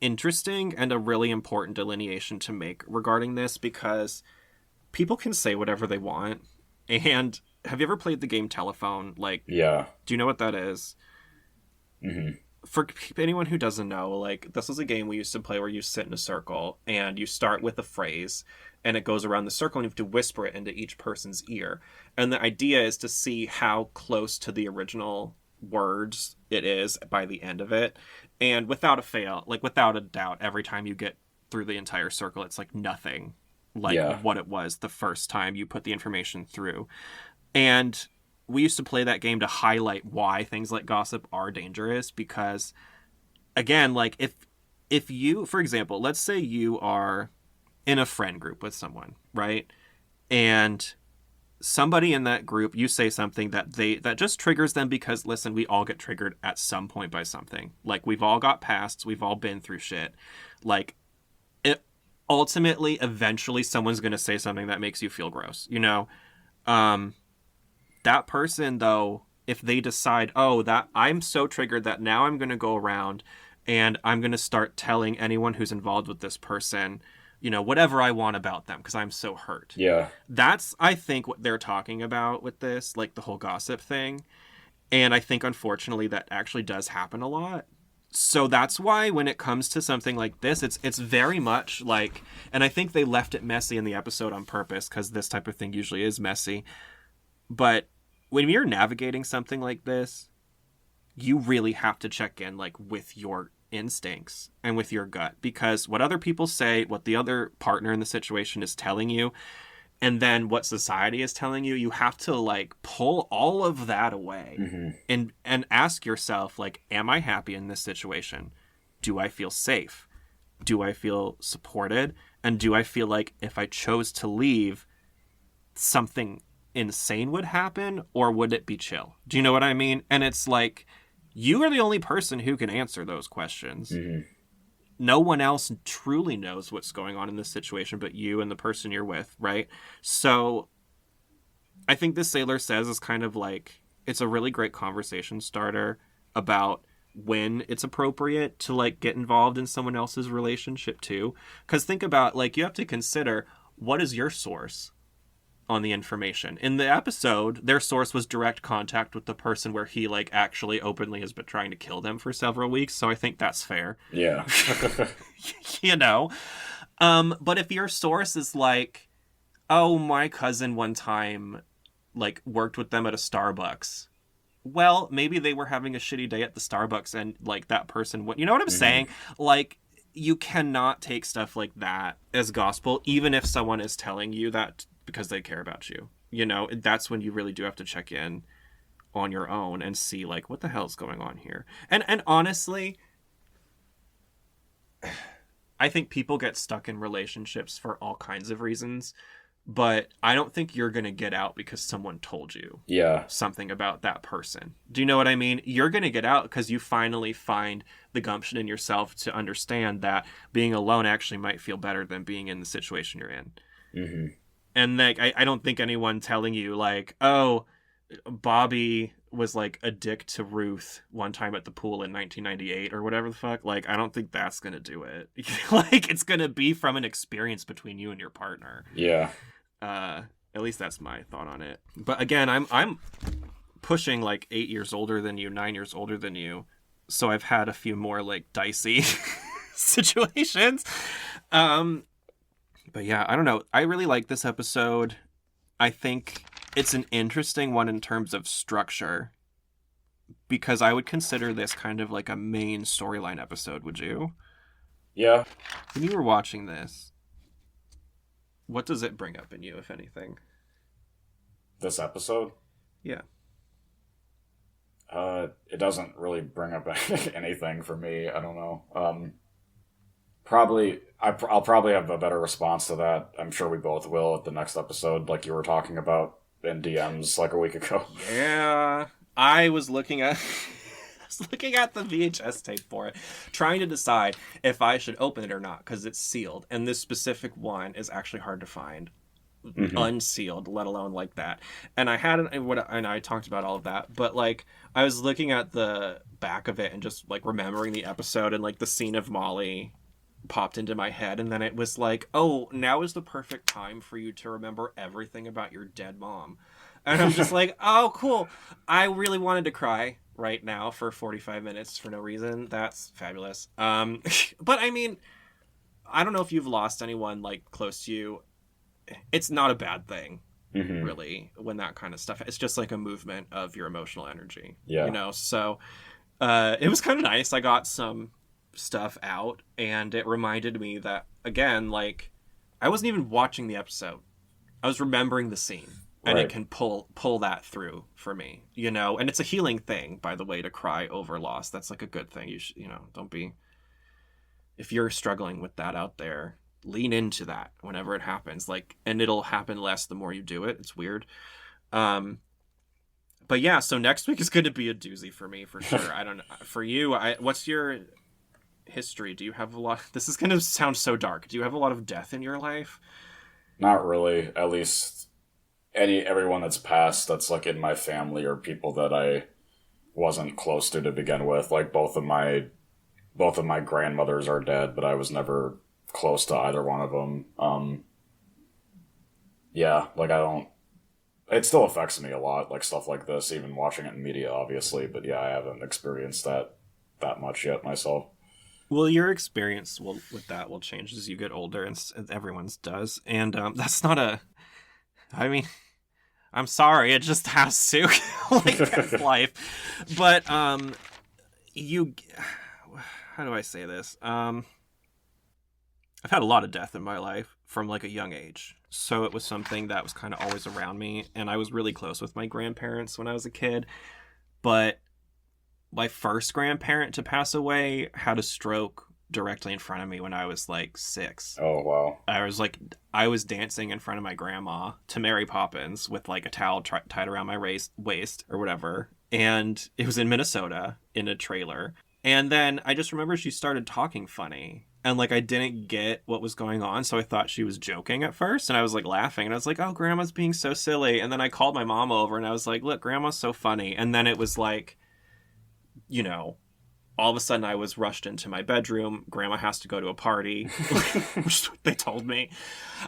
interesting and a really important delineation to make regarding this, because people can say whatever they want. And have you ever played the game Telephone? Like, Yeah. do you know what that is? Mm-hmm. For anyone who doesn't know, like, this is a game we used to play where you sit in a circle and you start with a phrase and it goes around the circle and you have to whisper it into each person's ear. And the idea is to see how close to the original words it is by the end of it. And without a doubt, every time you get through the entire circle, it's like nothing like what it was the first time you put the information through. And we used to play that game to highlight why things like gossip are dangerous, because, again, like, if you, for example, let's say you are in a friend group with someone, right? And somebody in that group, you say something that just triggers them, because, listen, we all get triggered at some point by something. Like, we've all got pasts, we've all been through shit. Like, ultimately, eventually, someone's going to say something that makes you feel gross, you know? That person, though, if they decide, that I'm so triggered that now I'm going to go around and I'm going to start telling anyone who's involved with this person, you know, whatever I want about them because I'm so hurt. Yeah. That's, I think, what they're talking about with this, like the whole gossip thing. And I think, unfortunately, that actually does happen a lot. So that's why when it comes to something like this, it's very much like, and I think they left it messy in the episode on purpose, because this type of thing usually is messy. But when you're navigating something like this, you really have to check in, like, with your instincts and with your gut, because what other people say, what the other partner in the situation is telling you, and then what society is telling you, you have to, like, pull all of that away and ask yourself, like, am I happy in this situation? Do I feel safe? Do I feel supported? And do I feel like if I chose to leave, something insane would happen, or would it be chill? Do you know what I mean? And it's like, you are the only person who can answer those questions. No one else truly knows what's going on in this situation but you and the person you're with, right? So I think this Sailor Says is kind of like, it's a really great conversation starter about when it's appropriate to, like, get involved in someone else's relationship too. Because think about, like, you have to consider, what is your source on the information? In the episode, their source was direct contact with the person where he, like, actually openly has been trying to kill them for several weeks, so I think that's fair. Yeah. You know? But if your source is like, oh, my cousin one time, like, worked with them at a Starbucks, well, maybe they were having a shitty day at the Starbucks and, like, that person went, you know what I'm saying? Like, you cannot take stuff like that as gospel, even if someone is telling you that because they care about you. You know, that's when you really do have to check in on your own and see, like, what the hell's going on here. And honestly, I think people get stuck in relationships for all kinds of reasons, but I don't think you're going to get out because someone told you something about that person. Do you know what I mean? You're going to get out because you finally find the gumption in yourself to understand that being alone actually might feel better than being in the situation you're in. And, like, I don't think anyone telling you, like, oh, Bobby was, like, a dick to Ruth one time at the pool in 1998 or whatever the fuck. Like, I don't think that's going to do it. Like, it's going to be from an experience between you and your partner. Yeah. At least that's my thought on it. But again, I'm pushing, like, 8 years older than you, 9 years older than you. So I've had a few more, like, dicey situations. But yeah, I don't know. I really like this episode. I think it's an interesting one in terms of structure, because I would consider this kind of like a main storyline episode, would you? Yeah. When you were watching this, what does it bring up in you, if anything? This episode? Yeah. It doesn't really bring up anything for me. I don't know. I'll probably have a better response to that. I'm sure we both will at the next episode, like you were talking about in DMs like a week ago. Yeah, I was looking at the VHS tape for it, trying to decide if I should open it or not, because it's sealed, and this specific one is actually hard to find. Unsealed, let alone like that. And I had and I talked about all of that, but, like, I was looking at the back of it and just like remembering the episode, and like the scene of Molly popped into my head, and then it was like, oh, now is the perfect time for you to remember everything about your dead mom. And I'm just like, oh, cool. I really wanted to cry right now for 45 minutes for no reason. That's fabulous. But I mean, I don't know if you've lost anyone like close to you. It's not a bad thing, really, when that kind of stuff. It's just like a movement of your emotional energy. Yeah. You know, so it was kind of nice. I got some stuff out, and it reminded me that, again, like, I wasn't even watching the episode. I was remembering the scene. And it can pull that through for me, you know? And it's a healing thing, by the way, to cry over loss. That's like a good thing. You should, you know, don't be... If you're struggling with that out there, lean into that whenever it happens. Like, and it'll happen less the more you do it. It's weird. But yeah, so next week is going to be a doozy for me, for sure. I don't know. For you, what's your history? Do you have a lot... This is going to sound so dark. Do you have a lot of death in your life? Not really. At least... everyone that's passed that's like in my family or people that I wasn't close to begin with. Like both of my grandmothers are dead, but I was never close to either one of them. Yeah, like it still affects me a lot, like stuff like this, even watching it in media, obviously. But yeah, I haven't experienced that much yet myself. Well, your experience with that will change as you get older, and everyone's does. And that's not a... I mean, I'm sorry, it just has to. Like, that's life. But, how do I say this? I've had a lot of death in my life from, like, a young age. So it was something that was kind of always around me. And I was really close with my grandparents when I was a kid. But my first grandparent to pass away had a stroke directly in front of me when I was like 6. Oh, wow. I was dancing in front of my grandma to Mary Poppins with like a towel tied around my waist or whatever. And it was in Minnesota in a trailer. And then I just remember she started talking funny. And like I didn't get what was going on. So I thought she was joking at first. And I was like laughing. And I was like, oh, grandma's being so silly. And then I called my mom over and I was like, look, grandma's so funny. And then it was like, you know, all of a sudden I was rushed into my bedroom. Grandma has to go to a party, which they told me.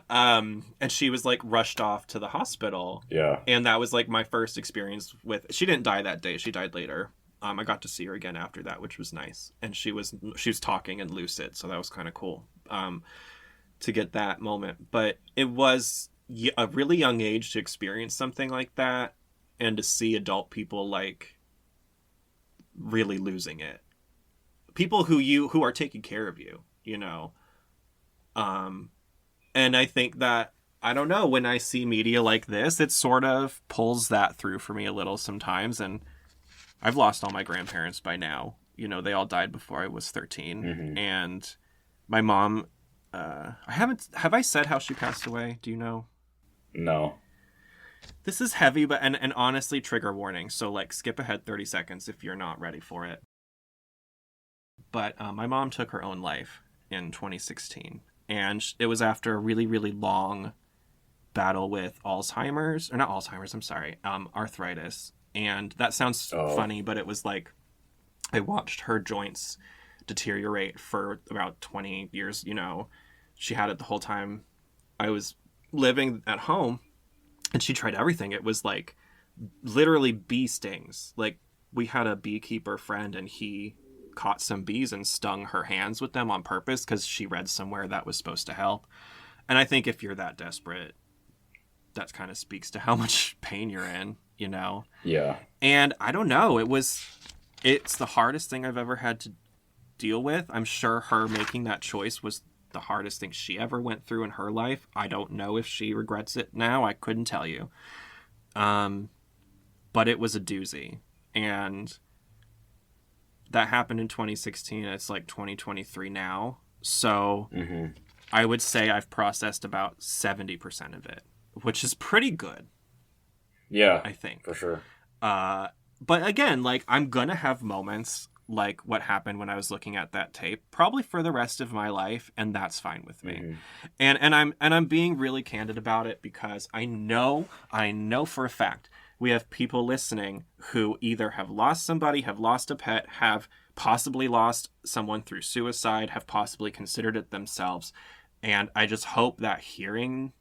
And she was like rushed off to the hospital. Yeah. And that was like my first experience with... She didn't die that day. She died later. I got to see her again after that, which was nice. And she was talking and lucid. So that was kind of cool to get that moment. But it was a really young age to experience something like that. And to see adult people like really losing it. People who are taking care of you, you know. And I think that, I don't know, when I see media like this, it sort of pulls that through for me a little sometimes. And I've lost all my grandparents by now. You know, they all died before I was 13. Mm-hmm. And my mom, have I said how she passed away? Do you know? No. This is heavy, but and honestly, trigger warning. So like skip ahead 30 seconds if you're not ready for it. But my mom took her own life in 2016. And it was after a really, really long battle with Alzheimer's. Or not Alzheimer's, I'm sorry. Arthritis. And that sounds funny, but it was like I watched her joints deteriorate for about 20 years. You know, she had it the whole time I was living at home. And she tried everything. It was like literally bee stings. Like we had a beekeeper friend and he caught some bees and stung her hands with them on purpose because she read somewhere that was supposed to help. And I think if you're that desperate, that kind of speaks to how much pain you're in, you know? Yeah. And I don't know. It's the hardest thing I've ever had to deal with. I'm sure her making that choice was the hardest thing she ever went through in her life. I don't know if she regrets it now. I couldn't tell you. But it was a doozy. And that happened in 2016. It's like 2023 now. So I would say I've processed about 70% of it, which is pretty good. Yeah, I think. For sure. But again, like I'm going to have moments like what happened when I was looking at that tape, probably for the rest of my life, and that's fine with me. And I'm being really candid about it because I know for a fact We have people listening who either have lost somebody, have lost a pet, have possibly lost someone through suicide, have possibly considered it themselves. And I just hope that hearing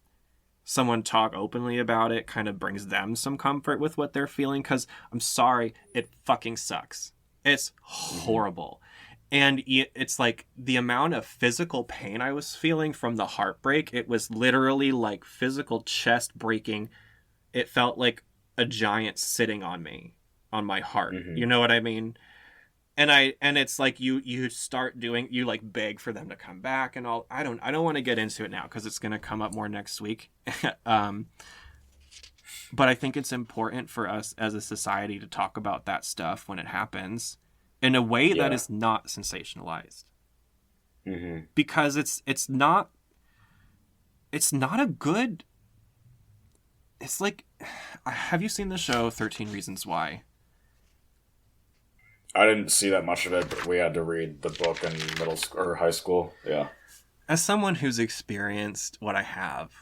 someone talk openly about it kind of brings them some comfort with what they're feeling, because I'm sorry, it fucking sucks. It's horrible. And it's like the amount of physical pain I was feeling from the heartbreak, it was literally like physical chest breaking. It felt like a giant sitting on me, on my heart. You know what I mean? And it's like you start doing, you like beg for them to come back and all. I don't want to get into it now because it's going to come up more next week. But I think it's important for us as a society to talk about that stuff when it happens in a way that is not sensationalized. Because it's not a good, it's like, have you seen the show 13 Reasons Why? I didn't see that much of it, but we had to read the book in middle school or high school. Yeah. As someone who's experienced what I have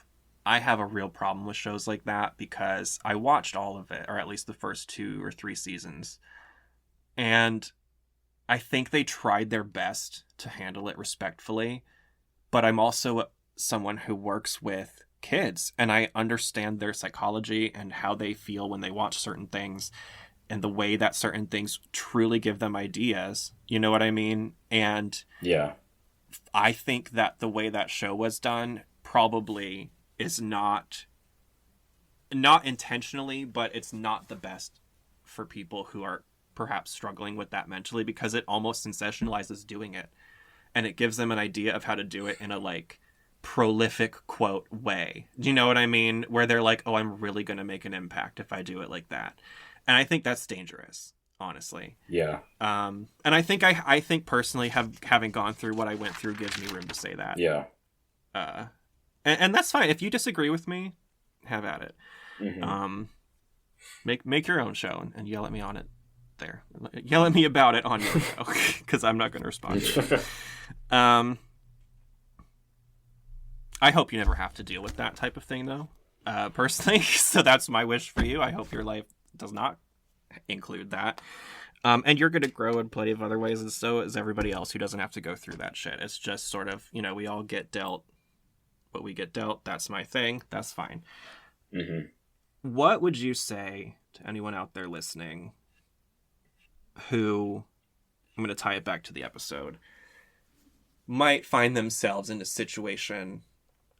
a real problem with shows like that because I watched all of it, or at least the first 2 or 3 seasons. And I think they tried their best to handle it respectfully, but I'm also someone who works with kids and I understand their psychology and how they feel when they watch certain things. And the way that certain things truly give them ideas, you know what I mean? And I think that the way that show was done probably is not intentionally, but it's not the best for people who are perhaps struggling with that mentally, because it almost sensationalizes doing it. And it gives them an idea of how to do it in a like prolific quote way. Do you know what I mean? Where they're like, oh, I'm really going to make an impact if I do it like that. And I think that's dangerous, honestly. Yeah. And I think personally, having gone through what I went through gives me room to say that. Yeah. And that's fine. If you disagree with me, have at it. Make your own show and yell at me on it there. Yell at me about it on your show, because I'm not going to respond to it. I hope you never have to deal with that type of thing, though, personally. So that's my wish for you. I hope your life does not include that. And you're going to grow in plenty of other ways, and so is everybody else who doesn't have to go through that shit. It's just sort of, we all get dealt what we get dealt. That's my thing. That's fine. What would you say to anyone out there listening who, I'm going to tie it back to the episode, might find themselves in a situation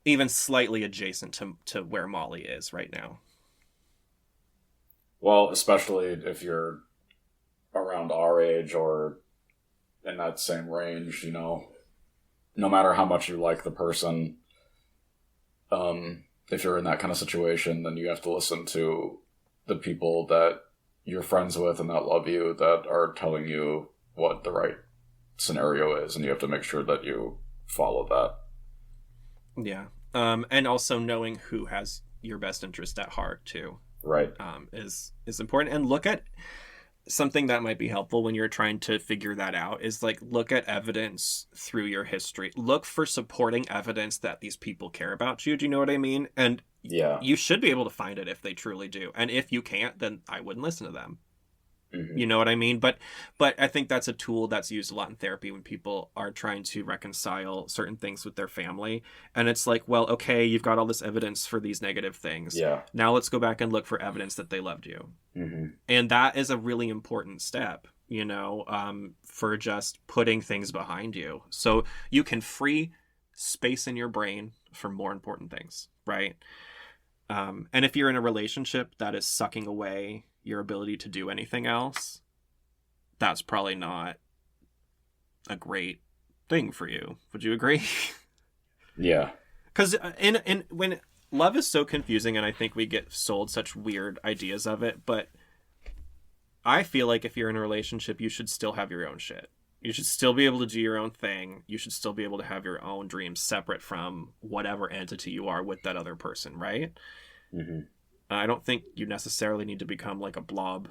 even slightly adjacent to where Molly is right now? Well, especially if you're around our age or in that same range, no matter how much you like the person, if you're in that kind of situation, then you have to listen to the people that you're friends with and that love you, that are telling you what the right scenario is, and you have to make sure that you follow that. Yeah. And also knowing who has your best interest at heart, too. Right. Is important. And look at something that might be helpful when you're trying to figure that out is like, look at evidence through your history. Look for supporting evidence that these people care about you. Do you know what I mean? And you should be able to find it if they truly do. And if you can't, then I wouldn't listen to them. You know what I mean? But I think that's a tool that's used a lot in therapy when people are trying to reconcile certain things with their family. And it's like, well, okay, you've got all this evidence for these negative things. Yeah. Now let's go back and look for evidence that they loved you. And that is a really important step, for just putting things behind you. So you can free space in your brain for more important things, right? And if you're in a relationship that is sucking away your ability to do anything else, that's probably not a great thing for you. Would you agree? Yeah. Because when love is so confusing, and I think we get sold such weird ideas of it, but I feel like if you're in a relationship, you should still have your own shit. You should still be able to do your own thing. You should still be able to have your own dreams separate from whatever entity you are with that other person, right? I don't think you necessarily need to become like a blob,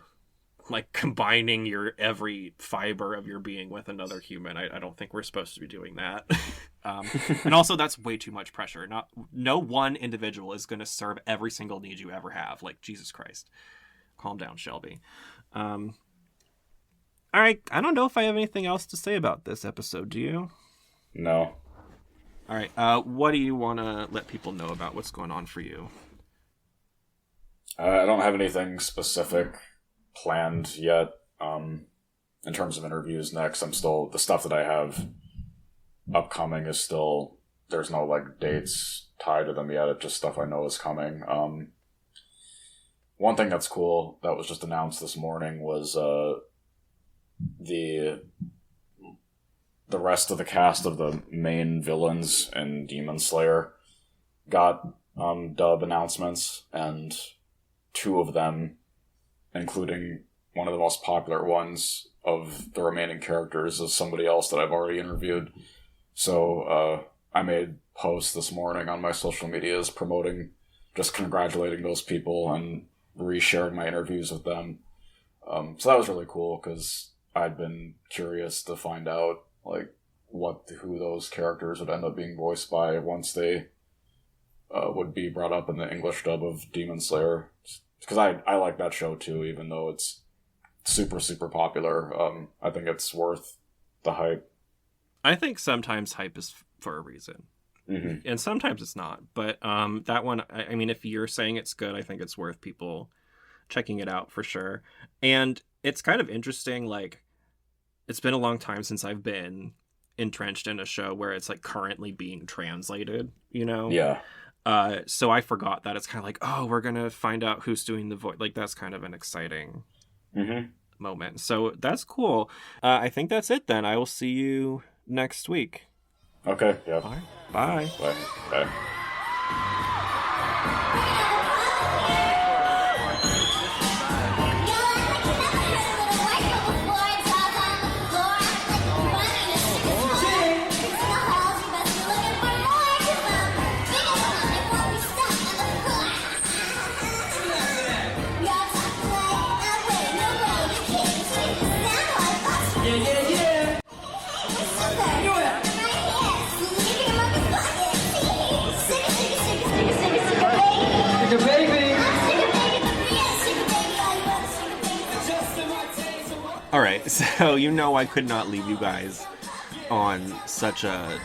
like combining your every fiber of your being with another human. I don't think we're supposed to be doing that. And also that's way too much pressure. No one individual is going to serve every single need you ever have. Like, Jesus Christ. Calm down, Shelby. All right, I don't know if I have anything else to say about this episode. Do you? No. All right, what do you want to let people know about what's going on for you? I don't have anything specific planned yet. In terms of interviews next, the stuff that I have upcoming is still, there's no like dates tied to them yet. It's just stuff I know is coming. One thing that's cool that was just announced this morning was the rest of the cast of the main villains in Demon Slayer got dub announcements, and 2 of them, including one of the most popular ones of the remaining characters, is somebody else that I've already interviewed. So I made posts this morning on my social medias promoting, just congratulating those people and resharing my interviews with them. So that was really cool, because I'd been curious to find out like who those characters would end up being voiced by once they would be brought up in the English dub of Demon Slayer. Because I like that show too, even though it's super, super popular. I think it's worth the hype. I think sometimes hype is for a reason. Mm-hmm. And sometimes it's not. But that one, I mean, if you're saying it's good, I think it's worth people checking it out for sure. And it's kind of interesting, like, it's been a long time since I've been entrenched in a show where it's like currently being translated, you know? Yeah. So I forgot that it's kind of like, oh, we're going to find out who's doing the voice. Like, that's kind of an exciting moment. So that's cool. I think that's it then. I will see you next week. Okay, yeah. All right. Bye. Bye. Bye. All right, so you know I could not leave you guys on such a,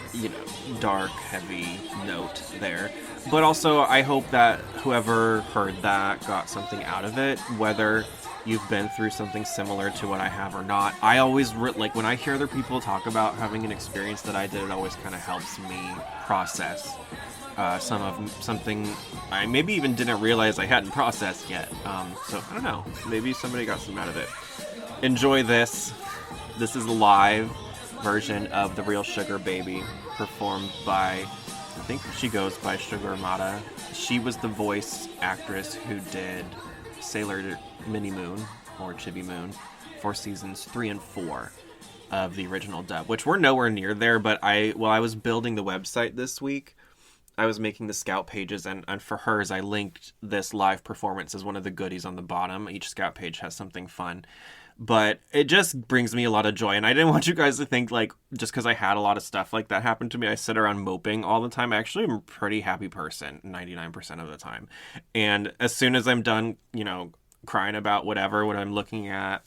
dark, heavy note there. But also, I hope that whoever heard that got something out of it, whether you've been through something similar to what I have or not. I always, when I hear other people talk about having an experience that I did, it always kind of helps me process something I maybe even didn't realize I hadn't processed yet. So, I don't know. Maybe somebody got some out of it. Enjoy this. This is a live version of The Real Sugar Baby, performed by, I think she goes by Sugar Mata. She was the voice actress who did Sailor Mini Moon, or Chibi Moon, for seasons 3 and 4 of the original dub, which we're nowhere near there, but while I was building the website this week, I was making the scout pages, and for hers, I linked this live performance as one of the goodies on the bottom. Each scout page has something fun. But it just brings me a lot of joy, and I didn't want you guys to think, just because I had a lot of stuff like that happen to me, I sit around moping all the time. I actually am a pretty happy person 99% of the time. And as soon as I'm done, crying about whatever, when I'm looking at,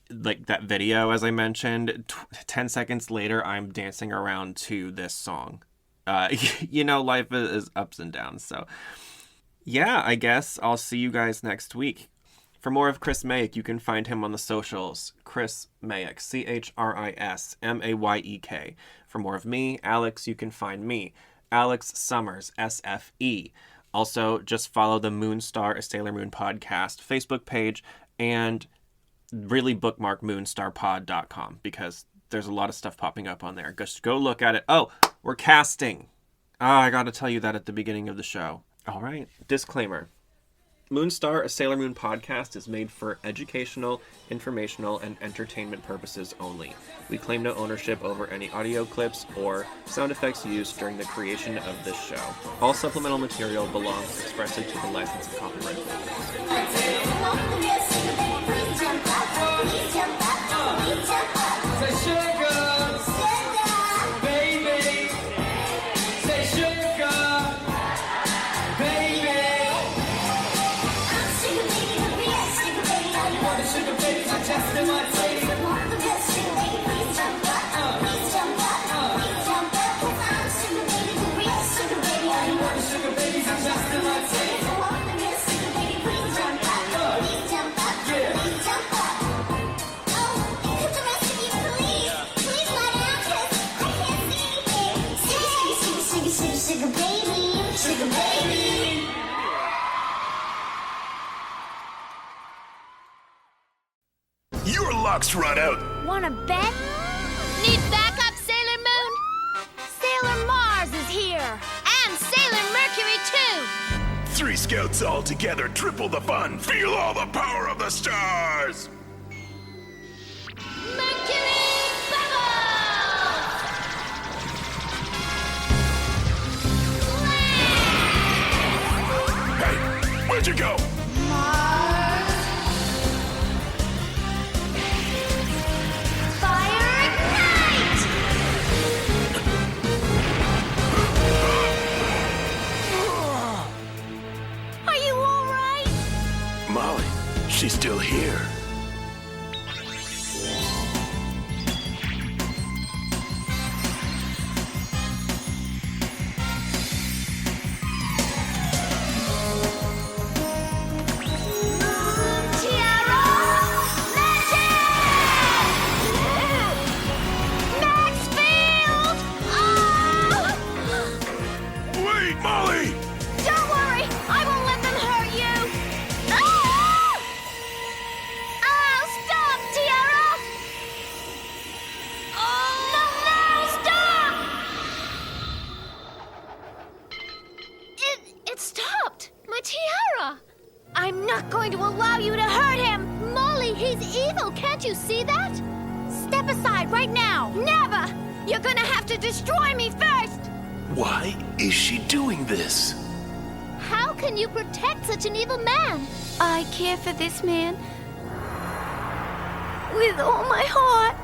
that video, as I mentioned, 10 seconds later, I'm dancing around to this song. Life is ups and downs, so yeah, I guess I'll see you guys next week. For more of Chris Mayek, you can find him on the socials, Chris Mayek, ChrisMayek. For more of me, Alex, you can find me, Alex Summers, SFE. Also, just follow the Moonstar, a Sailor Moon podcast Facebook page, and really bookmark moonstarpod.com, because there's a lot of stuff popping up on there. Just go look at it. Oh, we're casting. I gotta tell you that at the beginning of the show. All right, disclaimer. Moonstar, a Sailor Moon podcast, is made for educational, informational, and entertainment purposes only. We claim no ownership over any audio clips or sound effects used during the creation of this show. All supplemental material belongs expressly to the license and copyright holders. Baby, luck's run out. Wanna bet? Need backup, Sailor Moon? Sailor Mars is here. And Sailor Mercury, too. 3 scouts all together, triple the fun. Feel all the power of the stars. Mercury Bubbles! Hey, where'd you go? Fire Ignite! Are you all right? Molly, she's still here. Tiara! Magic! Maxfield! Oh! Wait, Molly! Don't worry, I won't let them hurt you. Ah! Oh, stop, Tiara! Oh, no, stop! It stopped. My tiara. I'm not going to allow you to hurt him. Molly, he's evil. Can't you see that? Step aside right now. Never. You're gonna have to destroy me first. Why is she doing this? How can you protect such an evil man? I care for this man with all my heart.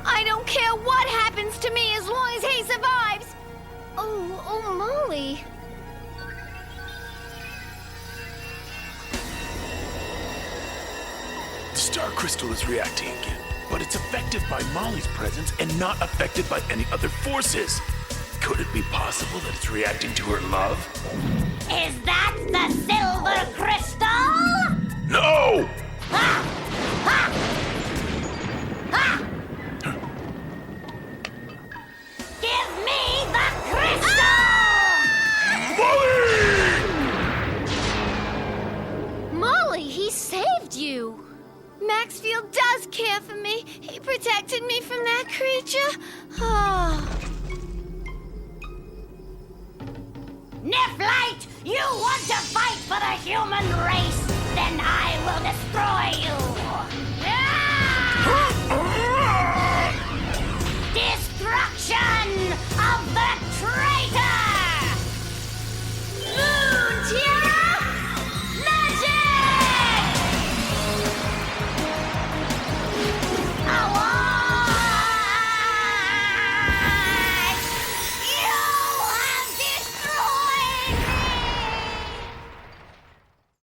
I don't care what happens to me as long as he survives. Oh, Molly. The star crystal is reacting again, but it's affected by Molly's presence and not affected by any other forces. Could it be possible that it's reacting to her love? Is that the silver crystal? No! Ha! Ha! Ha! Give me the crystal! Molly, he saved you. Maxfield does care for me. He protected me from that creature. Oh. Nephlite, you want to fight for the human race? Then I will destroy you!